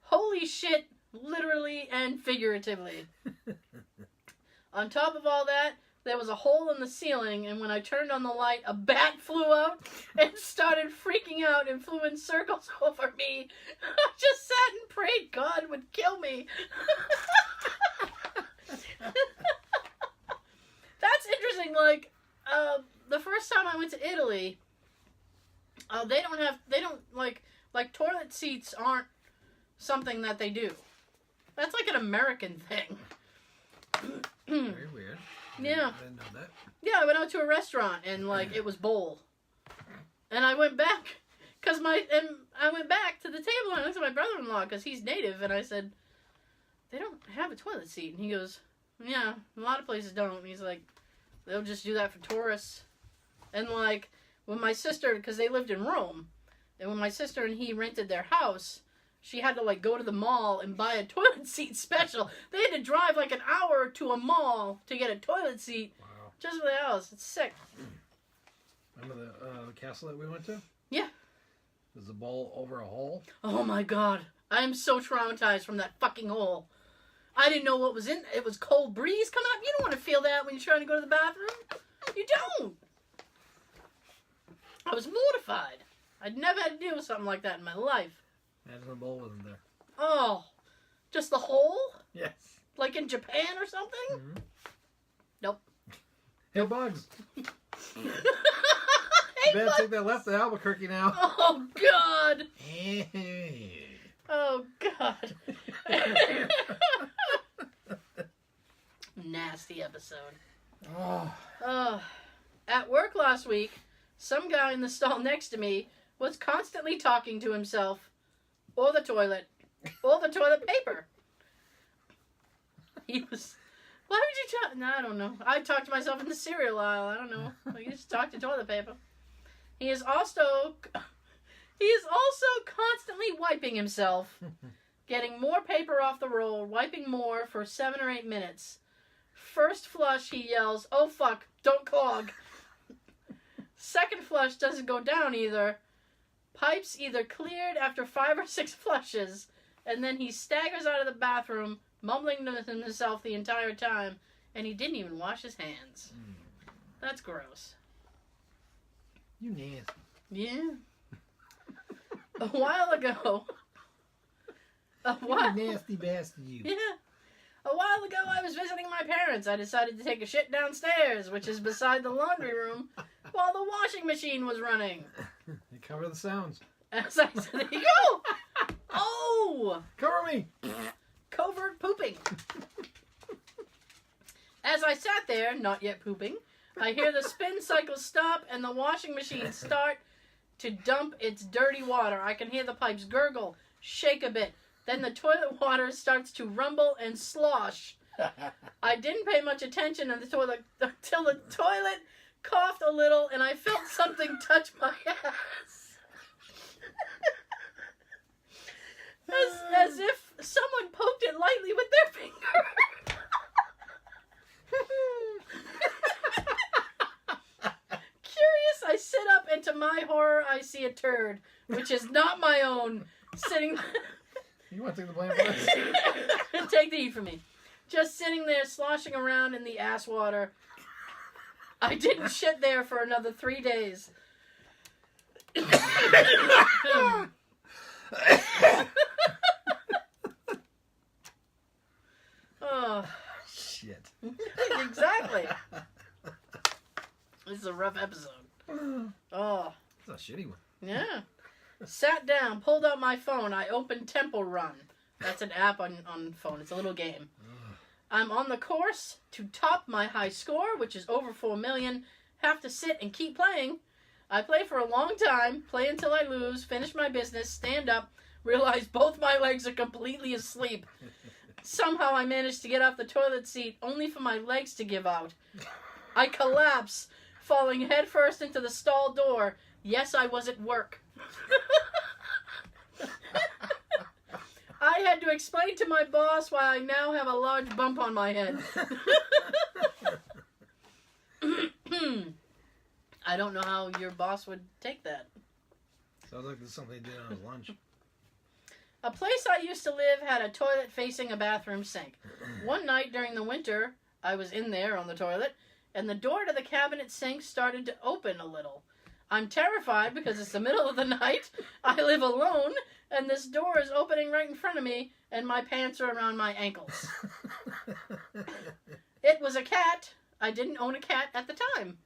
Holy shit, literally and figuratively. On top of all that, there was a hole in the ceiling, and when I turned on the light, a bat flew out and started freaking out and flew in circles over me. I just sat and prayed God would kill me. That's interesting. Like, the first time I went to Italy, they don't toilet seats aren't something that they do. That's like an American thing. Very weird. Yeah. I didn't know that. Yeah, I went out to a restaurant and it was bowl. And I went back I went back to the table and I looked at my brother-in-law because he's native, and I said, "They don't have a toilet seat." And he goes, "Yeah, a lot of places don't." And he's like, "They'll just do that for tourists." And like when my sister, because they lived in Rome, and when my sister and he rented their house, she had to like go to the mall and buy a toilet seat special. They had to drive like an hour to a mall to get a toilet seat. Wow. Just for the house. It's sick. Remember the castle that we went to? Yeah. Was the bowl over a hole? Oh my god. I am so traumatized from that fucking hole. I didn't know what was in it. It was cold breeze coming up. You don't want to feel that when you're trying to go to the bathroom. You don't. I was mortified. I'd never had to deal with something like that in my life. Imagine the bowl wasn't there. Oh. Just the hole? Yes. Like in Japan or something? Mm-hmm. Nope. Hey, Bugs. Hey, Bad Bugs. thing they left the Albuquerque now. Oh, God. Hey. Oh, God. Nasty episode. Oh. At work last week, some guy in the stall next to me was constantly talking to himself, or the toilet paper. He was... Why would you talk? No, I don't know. I talk to myself in the cereal aisle. I don't know. I just talk to toilet paper. He is also constantly wiping himself, getting more paper off the roll, wiping more for 7 or 8 minutes. First flush, he yells, "Oh fuck, don't clog." Second flush doesn't go down either. Pipes either cleared after 5 or 6 flushes, and then he staggers out of the bathroom, mumbling to himself the entire time, and he didn't even wash his hands. That's gross. You nasty. Yeah. A while ago... You nasty bastard, you. Yeah. A while ago, I was visiting my parents. I decided to take a shit downstairs, which is beside the laundry room, while the washing machine was running. They cover the sounds. As I said, there you go! Oh! Cover me! Covert pooping. As I sat there, not yet pooping, I hear the spin cycle stop and the washing machine start to dump its dirty water. I can hear the pipes gurgle, shake a bit. Then the toilet water starts to rumble and slosh. I didn't pay much attention until the toilet coughed a little and I felt something touch my ass. As if someone poked it lightly with their finger. Curious, I sit up and to my horror I see a turd, which is not my own, sitting... You want to take the blame for this? Take the heat from me. Just sitting there sloshing around in the ass water. I didn't shit there for another 3 days. Oh. Shit. Exactly. This is a rough episode. Oh. It's a shitty one. Yeah. Sat down, pulled out my phone. I opened Temple Run. That's an app on phone. It's a little game. I'm on the course to top my high score, which is over 4 million. Have to sit and keep playing. I play for a long time, play until I lose, finish my business, stand up, realize both my legs are completely asleep. Somehow I managed to get off the toilet seat, only for my legs to give out. I collapse, falling headfirst into the stall door. Yes, I was at work. I had to explain to my boss why I now have a large bump on my head. I don't know how your boss would take that. Sounds like there's something he did on his lunch. A place I used to live had a toilet facing a bathroom sink. One night during the winter, I was in there on the toilet, and the door to the cabinet sink started to open a little. I'm terrified because it's the middle of the night, I live alone, and this door is opening right in front of me, and my pants are around my ankles. It was a cat. I didn't own a cat at the time.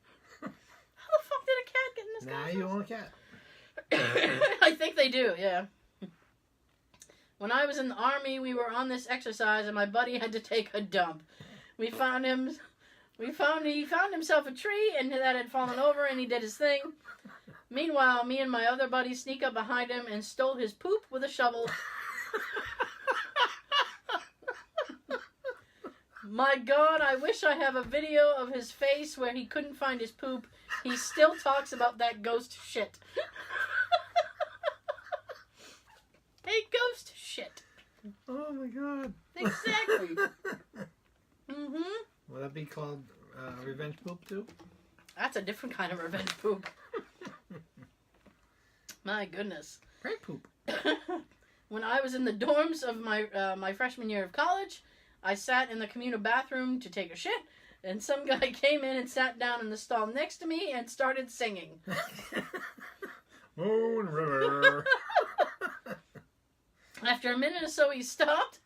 How the fuck did a cat get in this Now guy's you house? own a cat. I think they do, yeah. When I was in the army, we were on this exercise, and my buddy had to take a dump. He found himself a tree, and that had fallen over, and he did his thing. Meanwhile, me and my other buddy sneak up behind him and stole his poop with a shovel. My God, I wish I have a video of his face where he couldn't find his poop. He still talks about that ghost shit. Hey, ghost shit. Oh my God. Exactly. Mm-hmm. Will that be called revenge poop too? That's a different kind of revenge poop. My goodness. Prank poop. When I was in the dorms of my freshman year of college, I sat in the communal bathroom to take a shit, and some guy came in and sat down in the stall next to me and started singing. Moon River. After a minute or so, he stopped,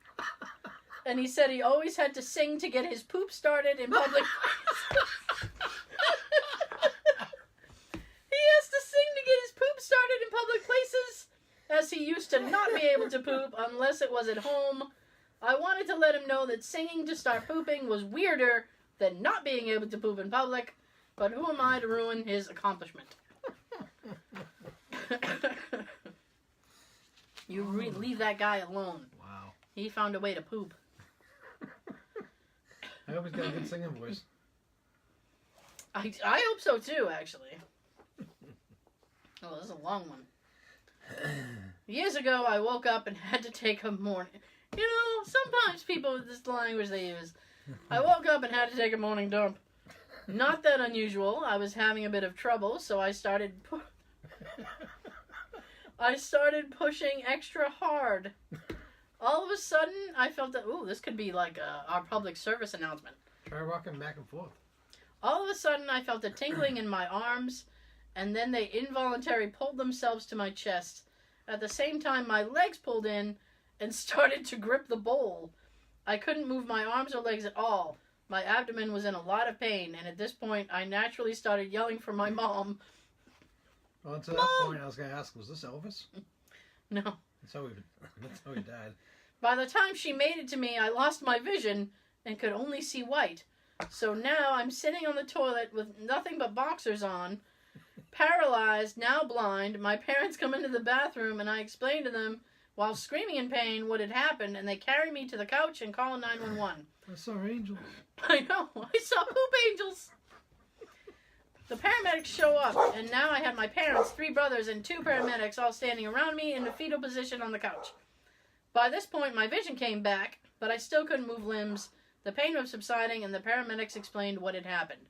and he said he always had to sing to get his poop started in public places. He has to sing to get his poop started in public places, as he used to not be able to poop unless it was at home. I wanted to let him know that singing to start pooping was weirder than not being able to poop in public, but who am I to ruin his accomplishment? You leave that guy alone. Wow. He found a way to poop. I hope he's got a good singing voice. I hope so too, actually. Oh, this is a long one. Years ago, I woke up and had to take a morning... You know, sometimes people, this is the language they use. I woke up and had to take a morning dump. Not that unusual. I was having a bit of trouble, so I started pushing extra hard. All of a sudden, I felt that, ooh, this could be like our public service announcement. Try rocking back and forth. All of a sudden, I felt a tingling in my arms, and then they involuntarily pulled themselves to my chest. At the same time, my legs pulled in and started to grip the bowl. I couldn't move my arms or legs at all. My abdomen was in a lot of pain, and at this point, I naturally started yelling for my mom. Well, to that point, I was going to ask, was this Elvis? No. That's how he died. By the time she made it to me, I lost my vision and could only see white. So now I'm sitting on the toilet with nothing but boxers on, paralyzed, now blind. My parents come into the bathroom, and I explain to them while screaming in pain what had happened, and they carried me to the couch and called 911. I saw angels. I know. I saw poop angels. The paramedics show up, and now I had my parents, 3 brothers, and 2 paramedics all standing around me in the fetal position on the couch. By this point, my vision came back, but I still couldn't move limbs. The pain was subsiding, and the paramedics explained what had happened.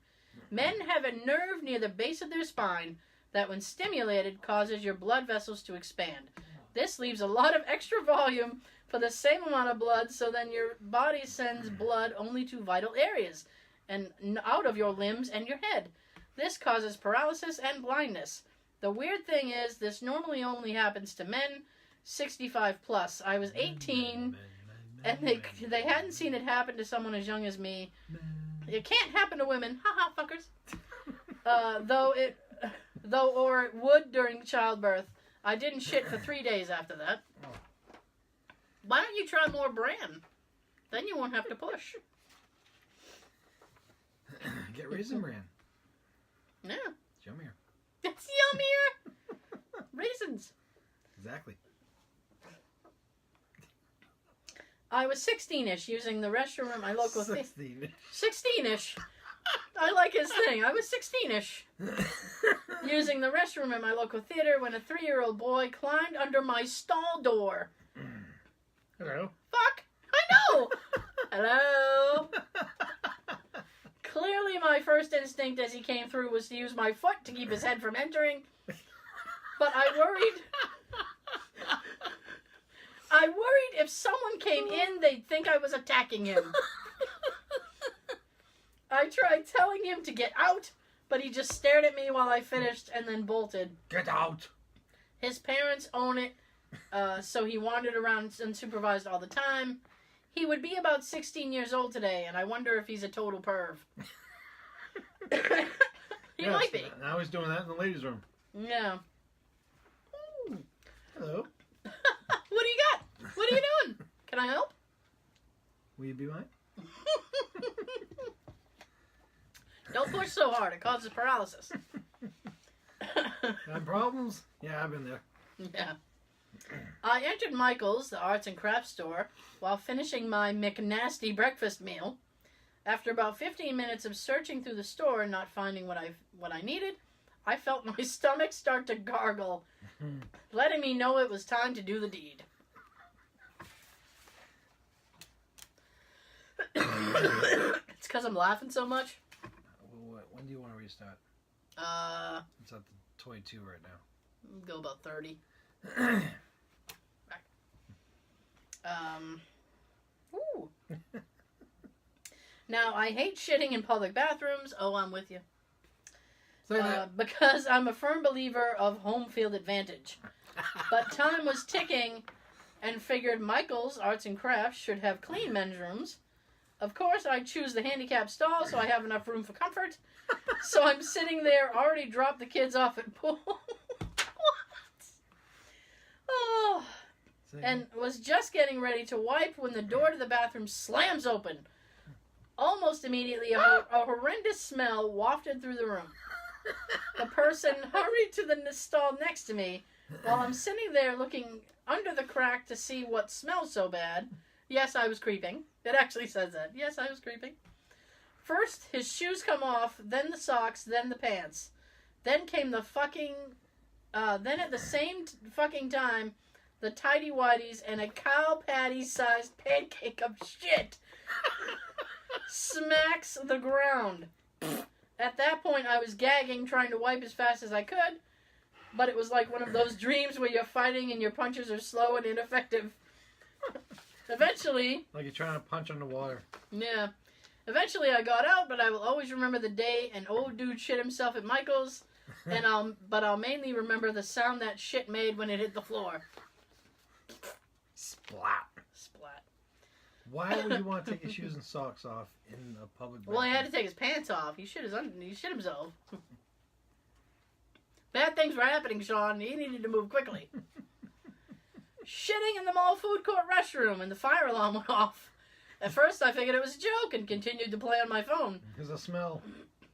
Men have a nerve near the base of their spine that, when stimulated, causes your blood vessels to expand. This leaves a lot of extra volume for the same amount of blood, so then your body sends blood only to vital areas and out of your limbs and your head. This causes paralysis and blindness. The weird thing is, this normally only happens to men 65 plus. I was 18, and they hadn't seen it happen to someone as young as me. It can't happen to women. Haha, fuckers. Though it would during childbirth. I didn't shit for 3 days after that. Why don't you try more bran? Then you won't have to push. Get Raisin Bran. Yeah. It's yummier. It's yummier. Raisins. Exactly. I was 16-ish using the restroom at my local 16. 16-ish. I like his thing. I was 16-ish. Using the restroom at my local theater when a 3-year-old boy climbed under my stall door. Hello. Fuck! I know! Hello! Clearly my first instinct as he came through was to use my foot to keep his head from entering. But I worried if someone came in, they'd think I was attacking him. I tried telling him to get out, but he just stared at me while I finished and then bolted. Get out! His parents own it, so he wandered around unsupervised all the time. He would be about 16 years old today, and I wonder if he's a total perv. He might be. Now he's doing that in the ladies' room. Yeah. Ooh. Hello. What do you got? What are you doing? Can I help? Will you be mine? Don't push so hard. It causes paralysis. Got problems? Yeah, I've been there. Yeah. I entered Michael's, the arts and crafts store, while finishing my McNasty breakfast meal. After about 15 minutes of searching through the store and not finding what I needed, I felt my stomach start to gargle, letting me know it was time to do the deed. It's because I'm laughing so much. When do you want to restart? It's at the 22 right now. Go about 30. Ooh. Now, I hate shitting in public bathrooms. Oh, I'm with you. Because I'm a firm believer of home field advantage. But time was ticking and figured Michael's Arts and Crafts should have clean men's rooms. Of course, I choose the handicapped stall so I have enough room for comfort. So I'm sitting there, already dropped the kids off at pool. What? Oh. And was just getting ready to wipe when the door to the bathroom slams open. Almost immediately, a horrendous smell wafted through the room. The person hurried to the stall next to me while I'm sitting there looking under the crack to see what smells so bad. Yes, I was creeping. It actually says that. Yes, I was creeping. First, his shoes come off, then the socks, then the pants. Then came the fucking... then at the same fucking time, the tighty-whities and a cow patty-sized pancake of shit smacks the ground. At that point, I was gagging, trying to wipe as fast as I could, but it was like one of those dreams where you're fighting and your punches are slow and ineffective. Eventually... Like you're trying to punch underwater. Yeah. Eventually I got out, but I will always remember the day an old dude shit himself at Michael's, and I'll mainly remember the sound that shit made when it hit the floor. Splat. Splat. Why would you want to take your shoes and socks off in a public bathroom? Well, he had to take his pants off. He shit himself. Bad things were happening, Sean. He needed to move quickly. Shitting in the mall food court restroom, and the fire alarm went off. At first, I figured it was a joke and continued to play on my phone. There's a smell.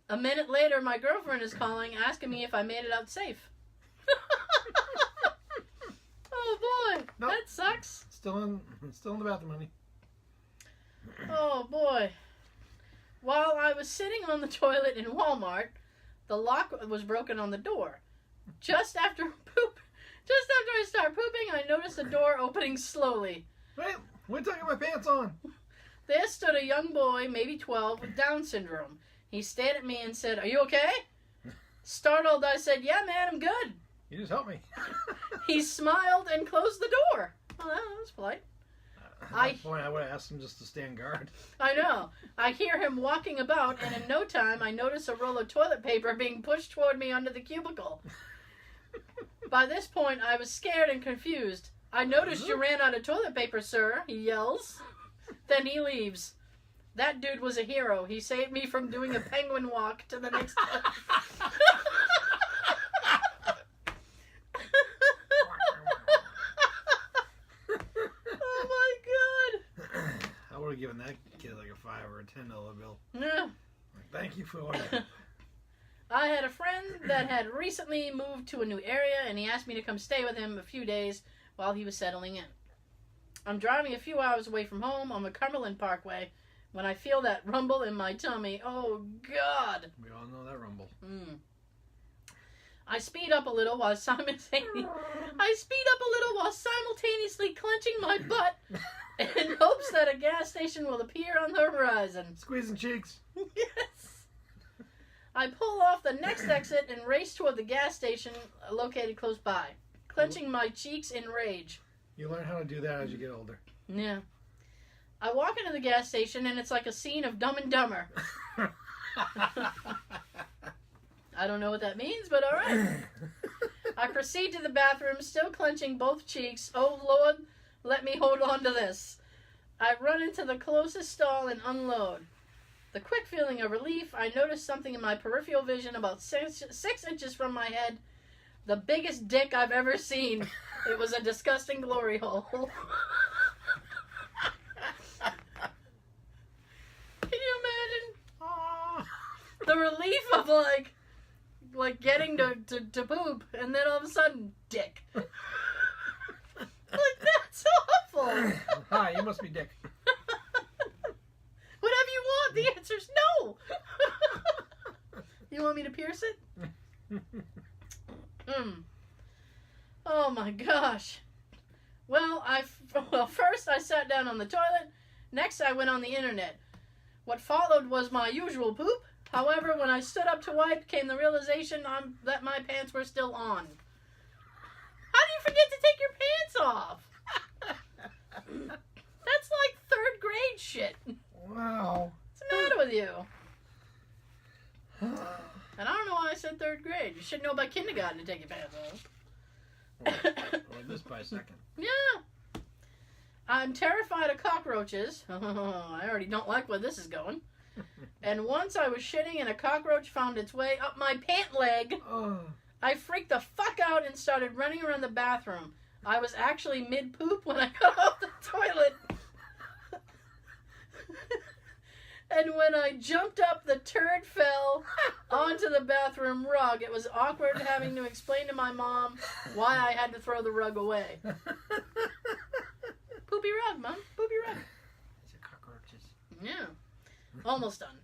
A minute later, my girlfriend is calling, asking me if I made it out safe. Oh, boy. Nope. That sucks. Still in the bathroom, honey. Oh boy. While I was sitting on the toilet in Walmart, the lock was broken on the door. Just after I start pooping, I noticed the door opening slowly. Wait till I get my pants on. There stood a young boy, maybe 12, with Down syndrome. He stared at me and said, "Are you okay?" Startled, I said, "Yeah, man, I'm good." You just helped me. He smiled and closed the door. Well, that was polite. At that point, I would have asked him just to stand guard. I know. I hear him walking about, and in no time, I notice a roll of toilet paper being pushed toward me under the cubicle. By this point, I was scared and confused. "I noticed you ran out of toilet paper, sir," he yells. Then he leaves. That dude was a hero. He saved me from doing a penguin walk to the next toilet. Oh my god. I would have given that kid like a $5 or a $10 bill. Yeah. Like, thank you for all your help. I had a friend that had recently moved to a new area, and he asked me to come stay with him a few days while he was settling in. I'm driving a few hours away from home on the Cumberland Parkway when I feel that rumble in my tummy. Oh, God. We all know that rumble. I speed up a little while simultaneously clenching my butt in hopes that a gas station will appear on the horizon. Squeezing cheeks. Yes. I pull off the next exit and race toward the gas station located close by, clenching my cheeks in rage. You learn how to do that as you get older. Yeah. I walk into the gas station and it's like a scene of Dumb and Dumber. I don't know what that means, but alright. I proceed to the bathroom, still clenching both cheeks. Oh Lord, let me hold on to this. I run into the closest stall and unload. The quick feeling of relief, I noticed something in my peripheral vision about 6 inches from my head. The biggest dick I've ever seen. It was a disgusting glory hole. Can you imagine? The relief of like getting to poop, and then all of a sudden, dick. Like, that's awful. Hi, you must be Dick. Whatever you want, the answer's no. You want me to pierce it? Oh my gosh. Well, first I sat down on the toilet. Next I went on the internet. What followed was my usual poop. However, when I stood up to wipe, came the realization that my pants were still on. How do you forget to take your pants off? That's like 3rd grade shit. Wow. What's the matter with you? And I don't know why I said 3rd grade. You should know by kindergarten to take your pants off. Or this by second. Yeah. I'm terrified of cockroaches. I already don't like where this is going. And once I was shitting and a cockroach found its way up my pant leg, I freaked the fuck out and started running around the bathroom. I was actually mid-poop when I got off the toilet. And when I jumped up, the turd fell onto the bathroom rug. It was awkward having to explain to my mom why I had to throw the rug away. Poopy rug, Mom. Poopy rug. These are cockroaches. Yeah. Almost done.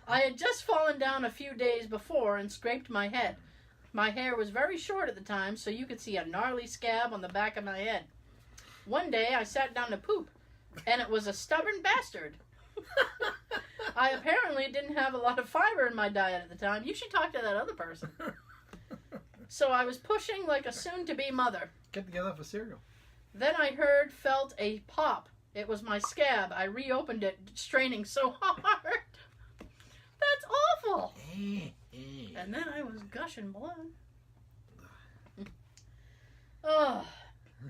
I had just fallen down a few days before and scraped my head. My hair was very short at the time, so you could see a gnarly scab on the back of my head. One day, I sat down to poop, and it was a stubborn bastard. I apparently didn't have a lot of fiber in my diet at the time. You should talk to that other person. So I was pushing like a soon-to-be mother. Get together for cereal. Then I felt a pop. It was my scab. I reopened it, straining so hard. That's awful. And then I was gushing blood. Oh,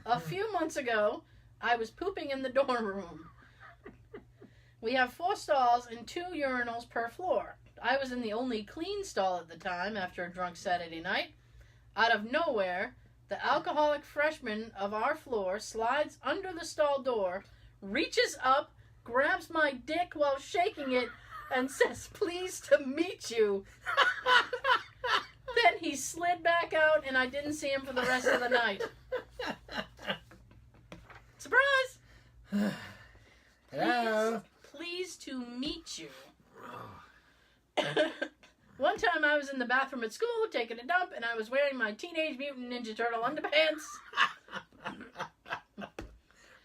a few months ago, I was pooping in the dorm room. We have 4 stalls and 2 urinals per floor. I was in the only clean stall at the time after a drunk Saturday night. Out of nowhere, the alcoholic freshman of our floor slides under the stall door, reaches up, grabs my dick while shaking it, and says, "Pleased to meet you." Then he slid back out, and I didn't see him for the rest of the night. Surprise! Hello. Pleased to meet you. One time I was in the bathroom at school taking a dump, and I was wearing my Teenage Mutant Ninja Turtle underpants.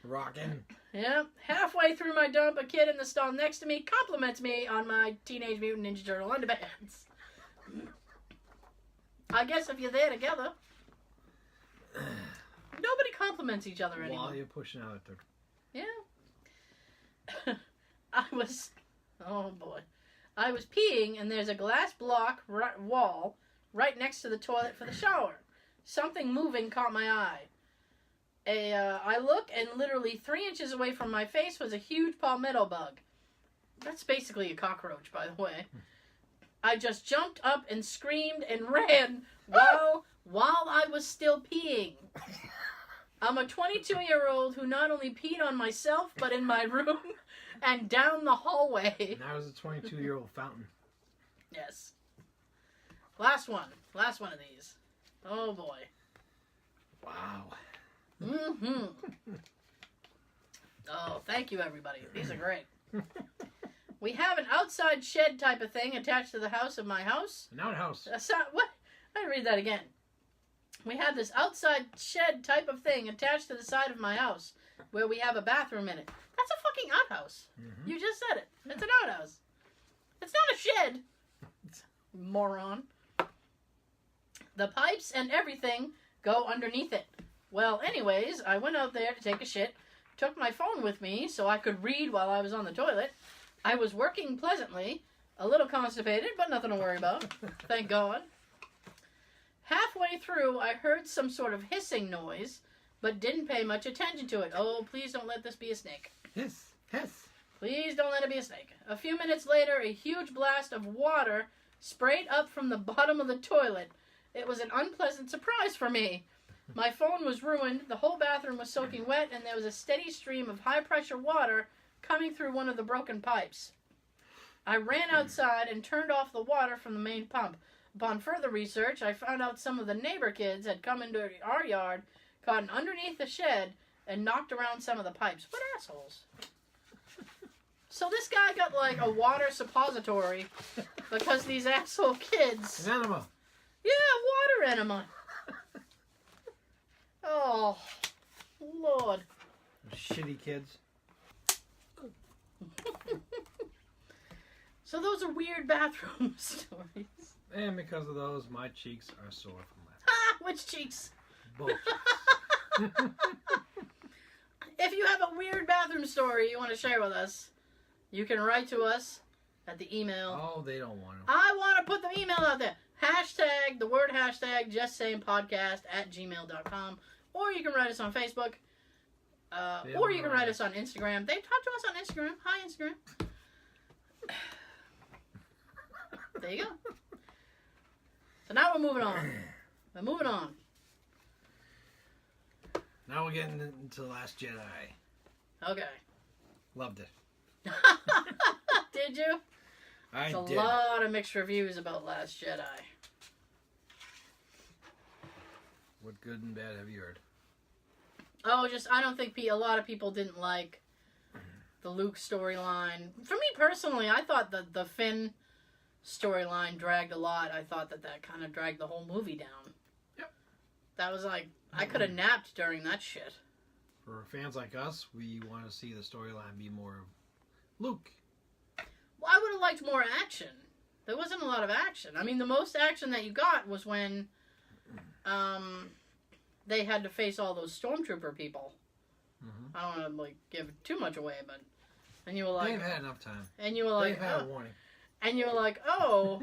Rockin'. Yeah. Halfway through my dump, a kid in the stall next to me compliments me on my Teenage Mutant Ninja Turtle underpants. I guess if you're there together. Nobody compliments each other anymore. While you're pushing out a turtle. Yeah. Oh boy. I was peeing, and there's a glass block wall right next to the toilet for the shower. Something moving caught my eye. I look, and literally 3 inches away from my face was a huge palmetto bug. That's basically a cockroach, by the way. I just jumped up and screamed and ran while I was still peeing. I'm a 22-year-old who not only peed on myself, but in my room and down the hallway. And that was a 22-year-old fountain. Yes. Last one of these. Oh boy. Wow. Mm-hmm. Oh, thank you, everybody. These are great. We have an outside shed type of thing attached to the house of my house. An outhouse. What? I read that again. We have this outside shed type of thing attached to the side of my house where we have a bathroom in it. That's a fucking outhouse. Mm-hmm. You just said it. It's an outhouse. It's not a shed. Moron. The pipes and everything go underneath it. Well, anyways, I went out there to take a shit, took my phone with me so I could read while I was on the toilet. I was working pleasantly, a little constipated, but nothing to worry about. Thank God. Halfway through, I heard some sort of hissing noise, but didn't pay much attention to it. Oh, please don't let this be a snake. Hiss. Hiss. Please don't let it be a snake. A few minutes later, a huge blast of water sprayed up from the bottom of the toilet. It was an unpleasant surprise for me. My phone was ruined, the whole bathroom was soaking wet, and there was a steady stream of high-pressure water coming through one of the broken pipes. I ran outside and turned off the water from the main pump. Upon further research, I found out some of the neighbor kids had come into our yard, gotten underneath the shed, and knocked around some of the pipes. What assholes. So this guy got like a water suppository because these asshole kids... An enema. Yeah, water enema. Oh, Lord. Shitty kids. So those are weird bathroom stories. And because of those, my cheeks are sore from laughter. Ah, which cheeks? Both. If you have a weird bathroom story you want to share with us, you can write to us at the email. Oh, they don't want to. I want to put the email out there. Hashtag, the word hashtag, justsayingpodcast@gmail.com. Or you can write us on Facebook. Or you can write us on Instagram. They talk to us on Instagram. Hi, Instagram. There you go. So now we're moving on. Now we're getting into The Last Jedi. Okay. Loved it. Did you? I There's did. a lot of mixed reviews about Last Jedi. What good and bad have you heard? Oh, I don't think a lot of people didn't like the Luke storyline. For me personally, I thought the Finn storyline dragged a lot. I thought that kind of dragged the whole movie down. Yep. That was like, I could have napped during that shit. For fans like us, we want to see the storyline be more of Luke. Well, I would have liked more action. There wasn't a lot of action. I mean, the most action that you got was when they had to face all those stormtrooper people. Mm-hmm. I don't want to give too much away, but and you were like, they've had enough time. And you were like, they've had a warning. And you were like, oh,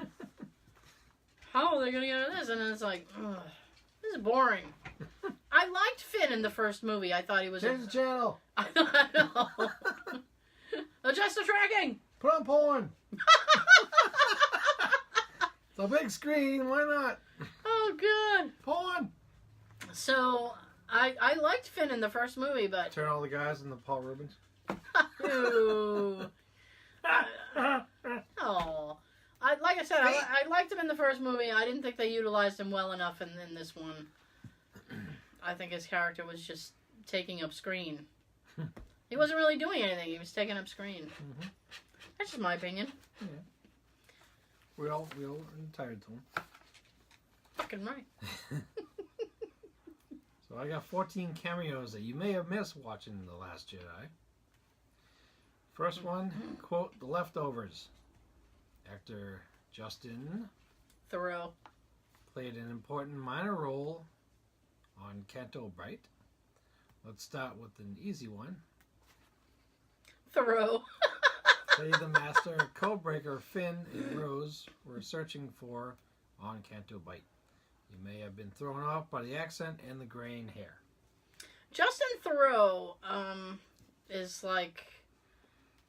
how are they gonna get out of this? And then it's like, ugh, this is boring. I liked Finn in the first movie. I thought he was. Change the channel. I know. Adjust the tracking. Put on porn. It's a big screen. Why not? Oh, good. Porn. So I liked Finn in the first movie, but Turn all the guys into Paul Rubens. Ew. Oh, like I said, I liked him in the first movie. I didn't think they utilized him well enough in this one. I think his character was just taking up screen. He wasn't really doing anything. He was taking up screen. Mm-hmm. That's just my opinion. Yeah. We all entitled to him. Fucking right. So I got 14 cameos that you may have missed watching The Last Jedi. First one, quote, The Leftovers. Actor Justin Thoreau played an important minor role on Canto Bright. Let's start with an easy one. Thoreau. Played the master codebreaker Finn and Rose were searching for on Canto Bight. You may have been thrown off by the accent and the graying hair. Justin Thoreau is like...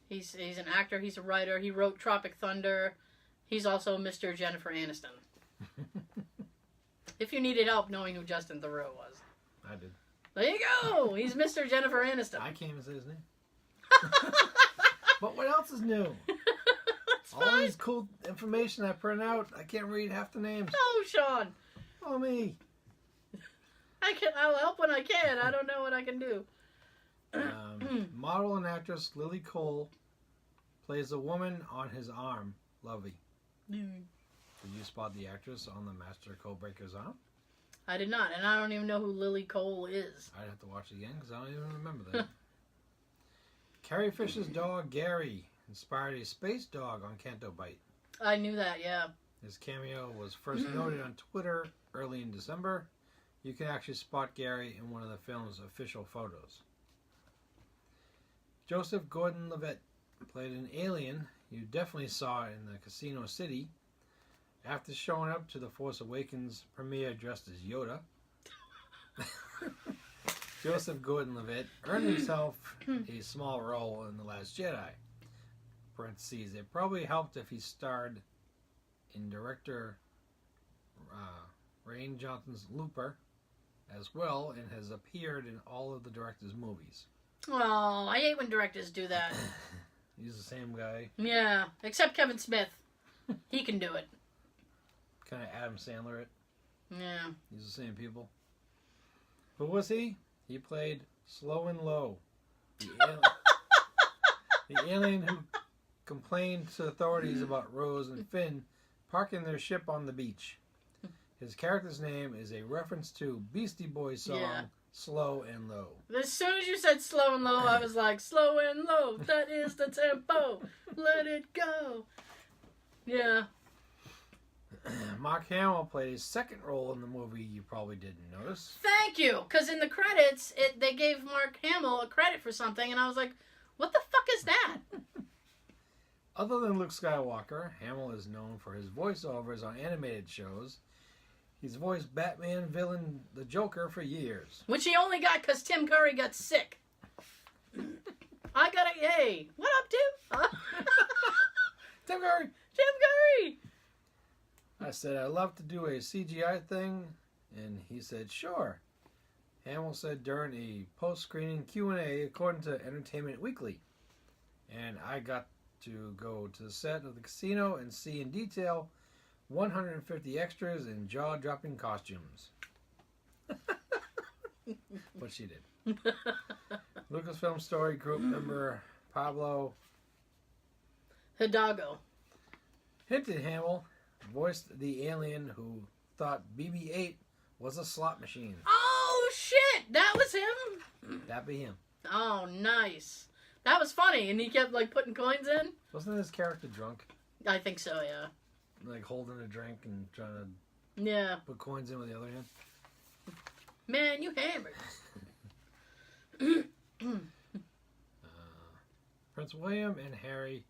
He's an actor, he's a writer, he wrote Tropic Thunder. He's also Mr. Jennifer Aniston. If you needed help knowing who Justin Thoreau was. I did. There you go! He's Mr. Jennifer Aniston. I can't even say his name. But what else is new? That's All fine. these cool information I print out, I can't read half the names. Oh, Sean. Oh, me. I'll help when I can. I don't know what I can do. Model and actress Lily Cole plays a woman on his arm, Lovey. Did you spot the actress on the Master Codebreaker's arm? I did not, and I don't even know who Lily Cole is. I'd have to watch it again because I don't even remember that. Carrie Fisher's dog, Gary, inspired a space dog on Canto Bight. I knew that, yeah. His cameo was first noted on Twitter early in December. You can actually spot Gary in one of the film's official photos. Joseph Gordon-Levitt played an alien you definitely saw in the Casino City after showing up to the Force Awakens premiere dressed as Yoda. Joseph Gordon-Levitt earned himself a small role in The Last Jedi. Parentheses, it probably helped if he starred in director Rian Johnson's Looper as well and has appeared in all of the director's movies. Oh, I hate when directors do that. He's the same guy. Yeah, except Kevin Smith. He can do it. Kind of Adam Sandler it. Yeah. He's the same people. Who was he? He played Slow and Low, the alien who complained to authorities about Rose and Finn parking their ship on the beach. His character's name is a reference to Beastie Boys song, Yeah. Slow and Low. As soon as you said slow and low, I was like, slow and low, that is the tempo. Let it go. Yeah. Mark Hamill played his second role in the movie you probably didn't notice. Thank you, because in the credits, they gave Mark Hamill a credit for something, and I was like, what the fuck is that? Other than Luke Skywalker, Hamill is known for his voiceovers on animated shows. He's voiced Batman villain the Joker for years. Which he only got because Tim Curry got sick. I got a yay. What up, Tim? Tim Curry! Tim Curry! I said, I'd love to do a CGI thing, and he said, sure. Hamill said during a post-screening Q&A according to Entertainment Weekly. And I got to go to the set of the casino and see in detail 150 extras in jaw-dropping costumes. But she did. Lucasfilm Story Group member Pablo Hidalgo. hinted Hamill voiced the alien who thought BB-8 was a slot machine. Oh, shit! That was him? That'd be him. Oh, nice. That was funny, and he kept, like, putting coins in? Wasn't his character drunk? I think so, yeah. Like holding a drink and trying to Yeah. put coins in with the other hand? Man, you hammered. Prince William and Harry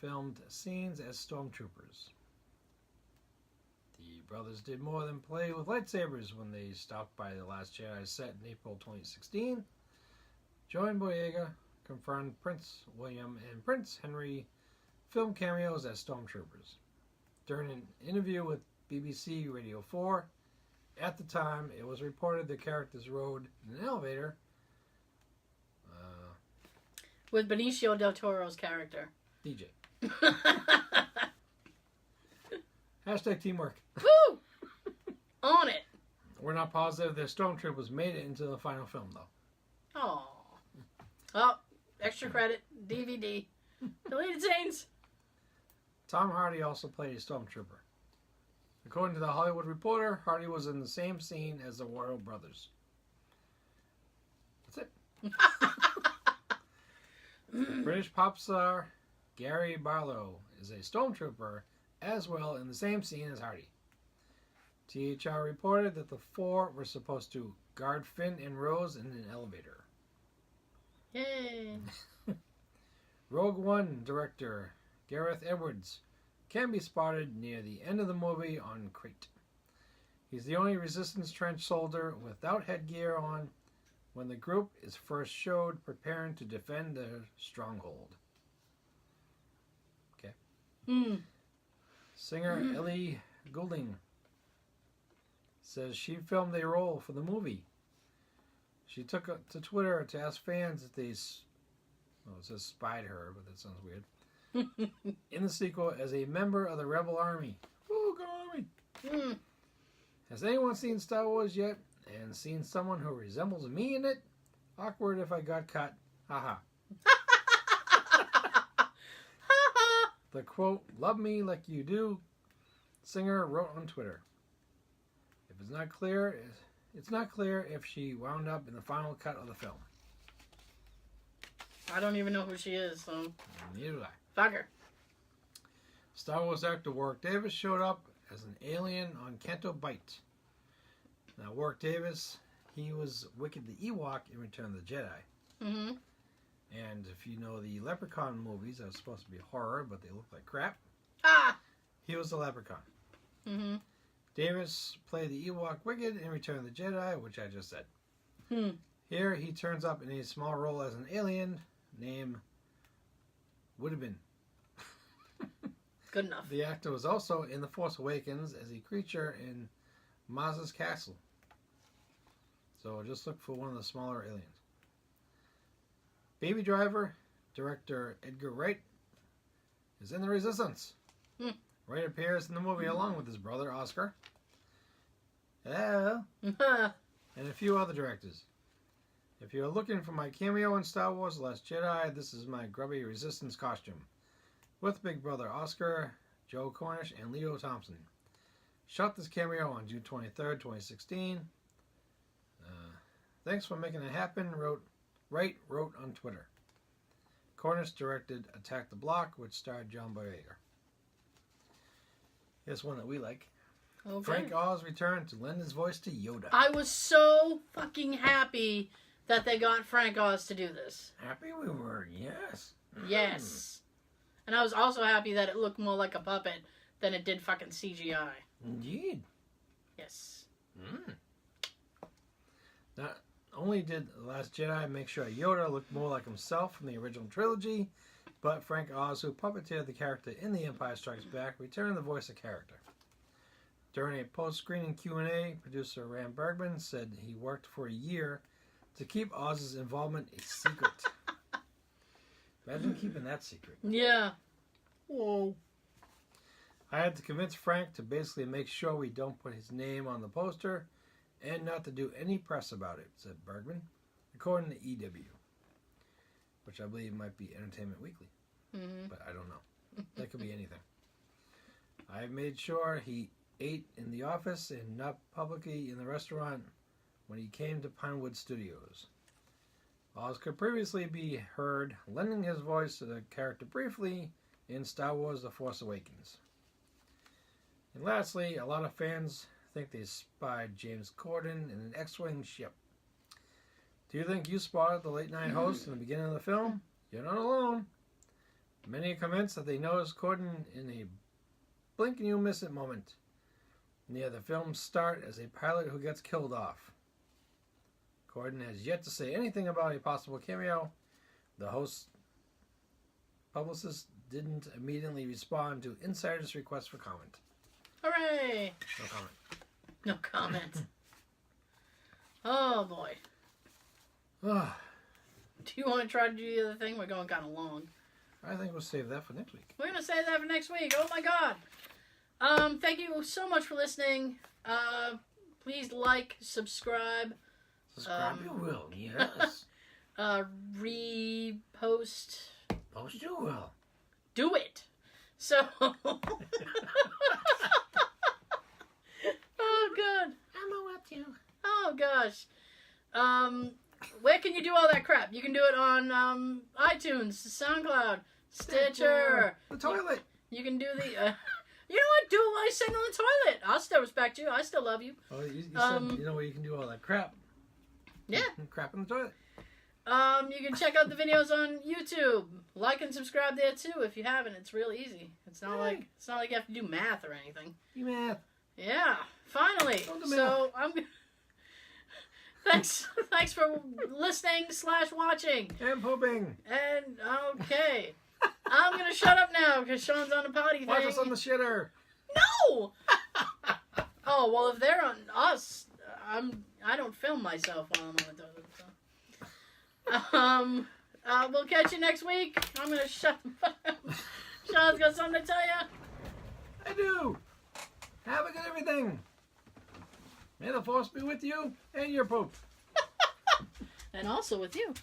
filmed scenes as stormtroopers. The brothers did more than play with lightsabers when they stopped by the Last Jedi set in April 2016. Joan Boyega confirmed Prince William and Prince Henry filmed cameos as stormtroopers. During an interview with BBC Radio 4, at the time, it was reported the characters rode in an elevator With Benicio del Toro's character. DJ. Hashtag teamwork. Woo! On it. We're not positive the Stormtroopers made it into the final film, though. Oh. Oh, extra credit. DVD. Deleted scenes. Tom Hardy also played a Stormtrooper. According to the Hollywood Reporter, Hardy was in the same scene as the Royal Brothers. That's it. British pop star Gary Barlow is a Stormtrooper as well in the same scene as Hardy. THR reported that the four were supposed to guard Finn and Rose in an elevator. Yay. Rogue One director Gareth Edwards can be spotted near the end of the movie on Crete. He's the only Resistance trench soldier without headgear on when the group is first showed preparing to defend their stronghold. Okay. Singer Ellie Goulding says she filmed a role for the movie. She took to Twitter to ask fans if they, it says spied her, but that sounds weird, in the sequel as a member of the Rebel Army. Woo, go Army! Has anyone seen Star Wars yet and seen someone who resembles me in it? Awkward if I got cut. Haha. The quote, "Love me like you do," singer wrote on Twitter. If it's not clear if she wound up in the final cut of the film. I don't even know who she is, so. Neither do I. Fuck her. Star Wars actor Warwick Davis showed up as an alien on Canto Bight. Now, Warwick Davis, he was Wicket the Ewok in Return of the Jedi. Mm-hmm. And if you know the Leprechaun movies, that was supposed to be horror, but they look like crap. Ah! He was the Leprechaun. Mm-hmm. Davis played the Ewok Wicket in Return of the Jedi, which I just said. Here, he turns up in a small role as an alien named Woodbin. Good enough. The actor was also in The Force Awakens as a creature in Maz's castle. So just look for one of the smaller aliens. Baby Driver, director Edgar Wright, is in the Resistance. Wright appears in the movie along with his brother Oscar. Hello. And a few other directors. If you're looking for my cameo in Star Wars The Last Jedi, this is my grubby Resistance costume. With Big Brother Oscar, Joe Cornish, and Leo Thompson. Shot this cameo on June 23rd, 2016. Thanks for making it happen, Wright wrote on Twitter. Cornish directed Attack the Block, which starred John Boyega. Here's one that we like. Okay. Frank Oz returned to lend his voice to Yoda. I was so fucking happy that they got Frank Oz to do this. Happy we were, yes. Yes. And I was also happy that it looked more like a puppet than it did fucking CGI. Indeed. Yes. Not only did The Last Jedi make sure Yoda looked more like himself from the original trilogy, but Frank Oz, who puppeteered the character in The Empire Strikes Back, returned the voice of character. During a post-screening Q&A, producer Ram Bergman said he worked for a year to keep Oz's involvement a secret. Imagine keeping that secret. Yeah. Whoa. I had to convince Frank to basically make sure we don't put his name on the poster and not to do any press about it, said Bergman, according to EW, which I believe might be Entertainment Weekly, but I don't know. That could be anything. I made sure he ate in the office and not publicly in the restaurant when he came to Pinewood Studios. Oz could previously be heard lending his voice to the character briefly in Star Wars The Force Awakens. And lastly, a lot of fans think they spied James Corden in an X-Wing ship. Do you think you spotted the late-night host in the beginning of the film? You're not alone. Many are convinced that they noticed Corden in a blink and you miss it moment near the film's start as a pilot who gets killed off. Corden has yet to say anything about a possible cameo. The host's publicist didn't immediately respond to insiders' requests for comment. Hooray! No comment. No comment. Oh, boy. Do you want to try to do the other thing? We're going kind of long. I think we'll save that for next week. We're going to save that for next week. Oh, my God. Thank you so much for listening. Please like, subscribe, Subscribe you will, yes. repost. Post you will. Do it. So. Oh God. I'm with you. Oh gosh. Where can you do all that crap? You can do it on iTunes, SoundCloud, Stitcher. The toilet. You can do the. You know what? Do it while you're sitting on the toilet. I'll still respect you. I still love you. Oh, you said you know where you can do all that crap. Yeah. Crap in the toilet. You can check out the videos on YouTube. Like and subscribe there too if you haven't. It's real easy. It's not like you have to do math or anything. You math. Yeah. Finally. So I'm. Thanks for listening / watching. And pooping. And okay, I'm gonna shut up now because Sean's on the potty thing. Watch us on the shitter. No. Oh well, if they're on us, I don't film myself while I'm on the toilet. So. We'll catch you next week. I'm gonna shut. Sean's got something to tell you. I do. Have a good everything. May the force be with you and your poop. And also with you.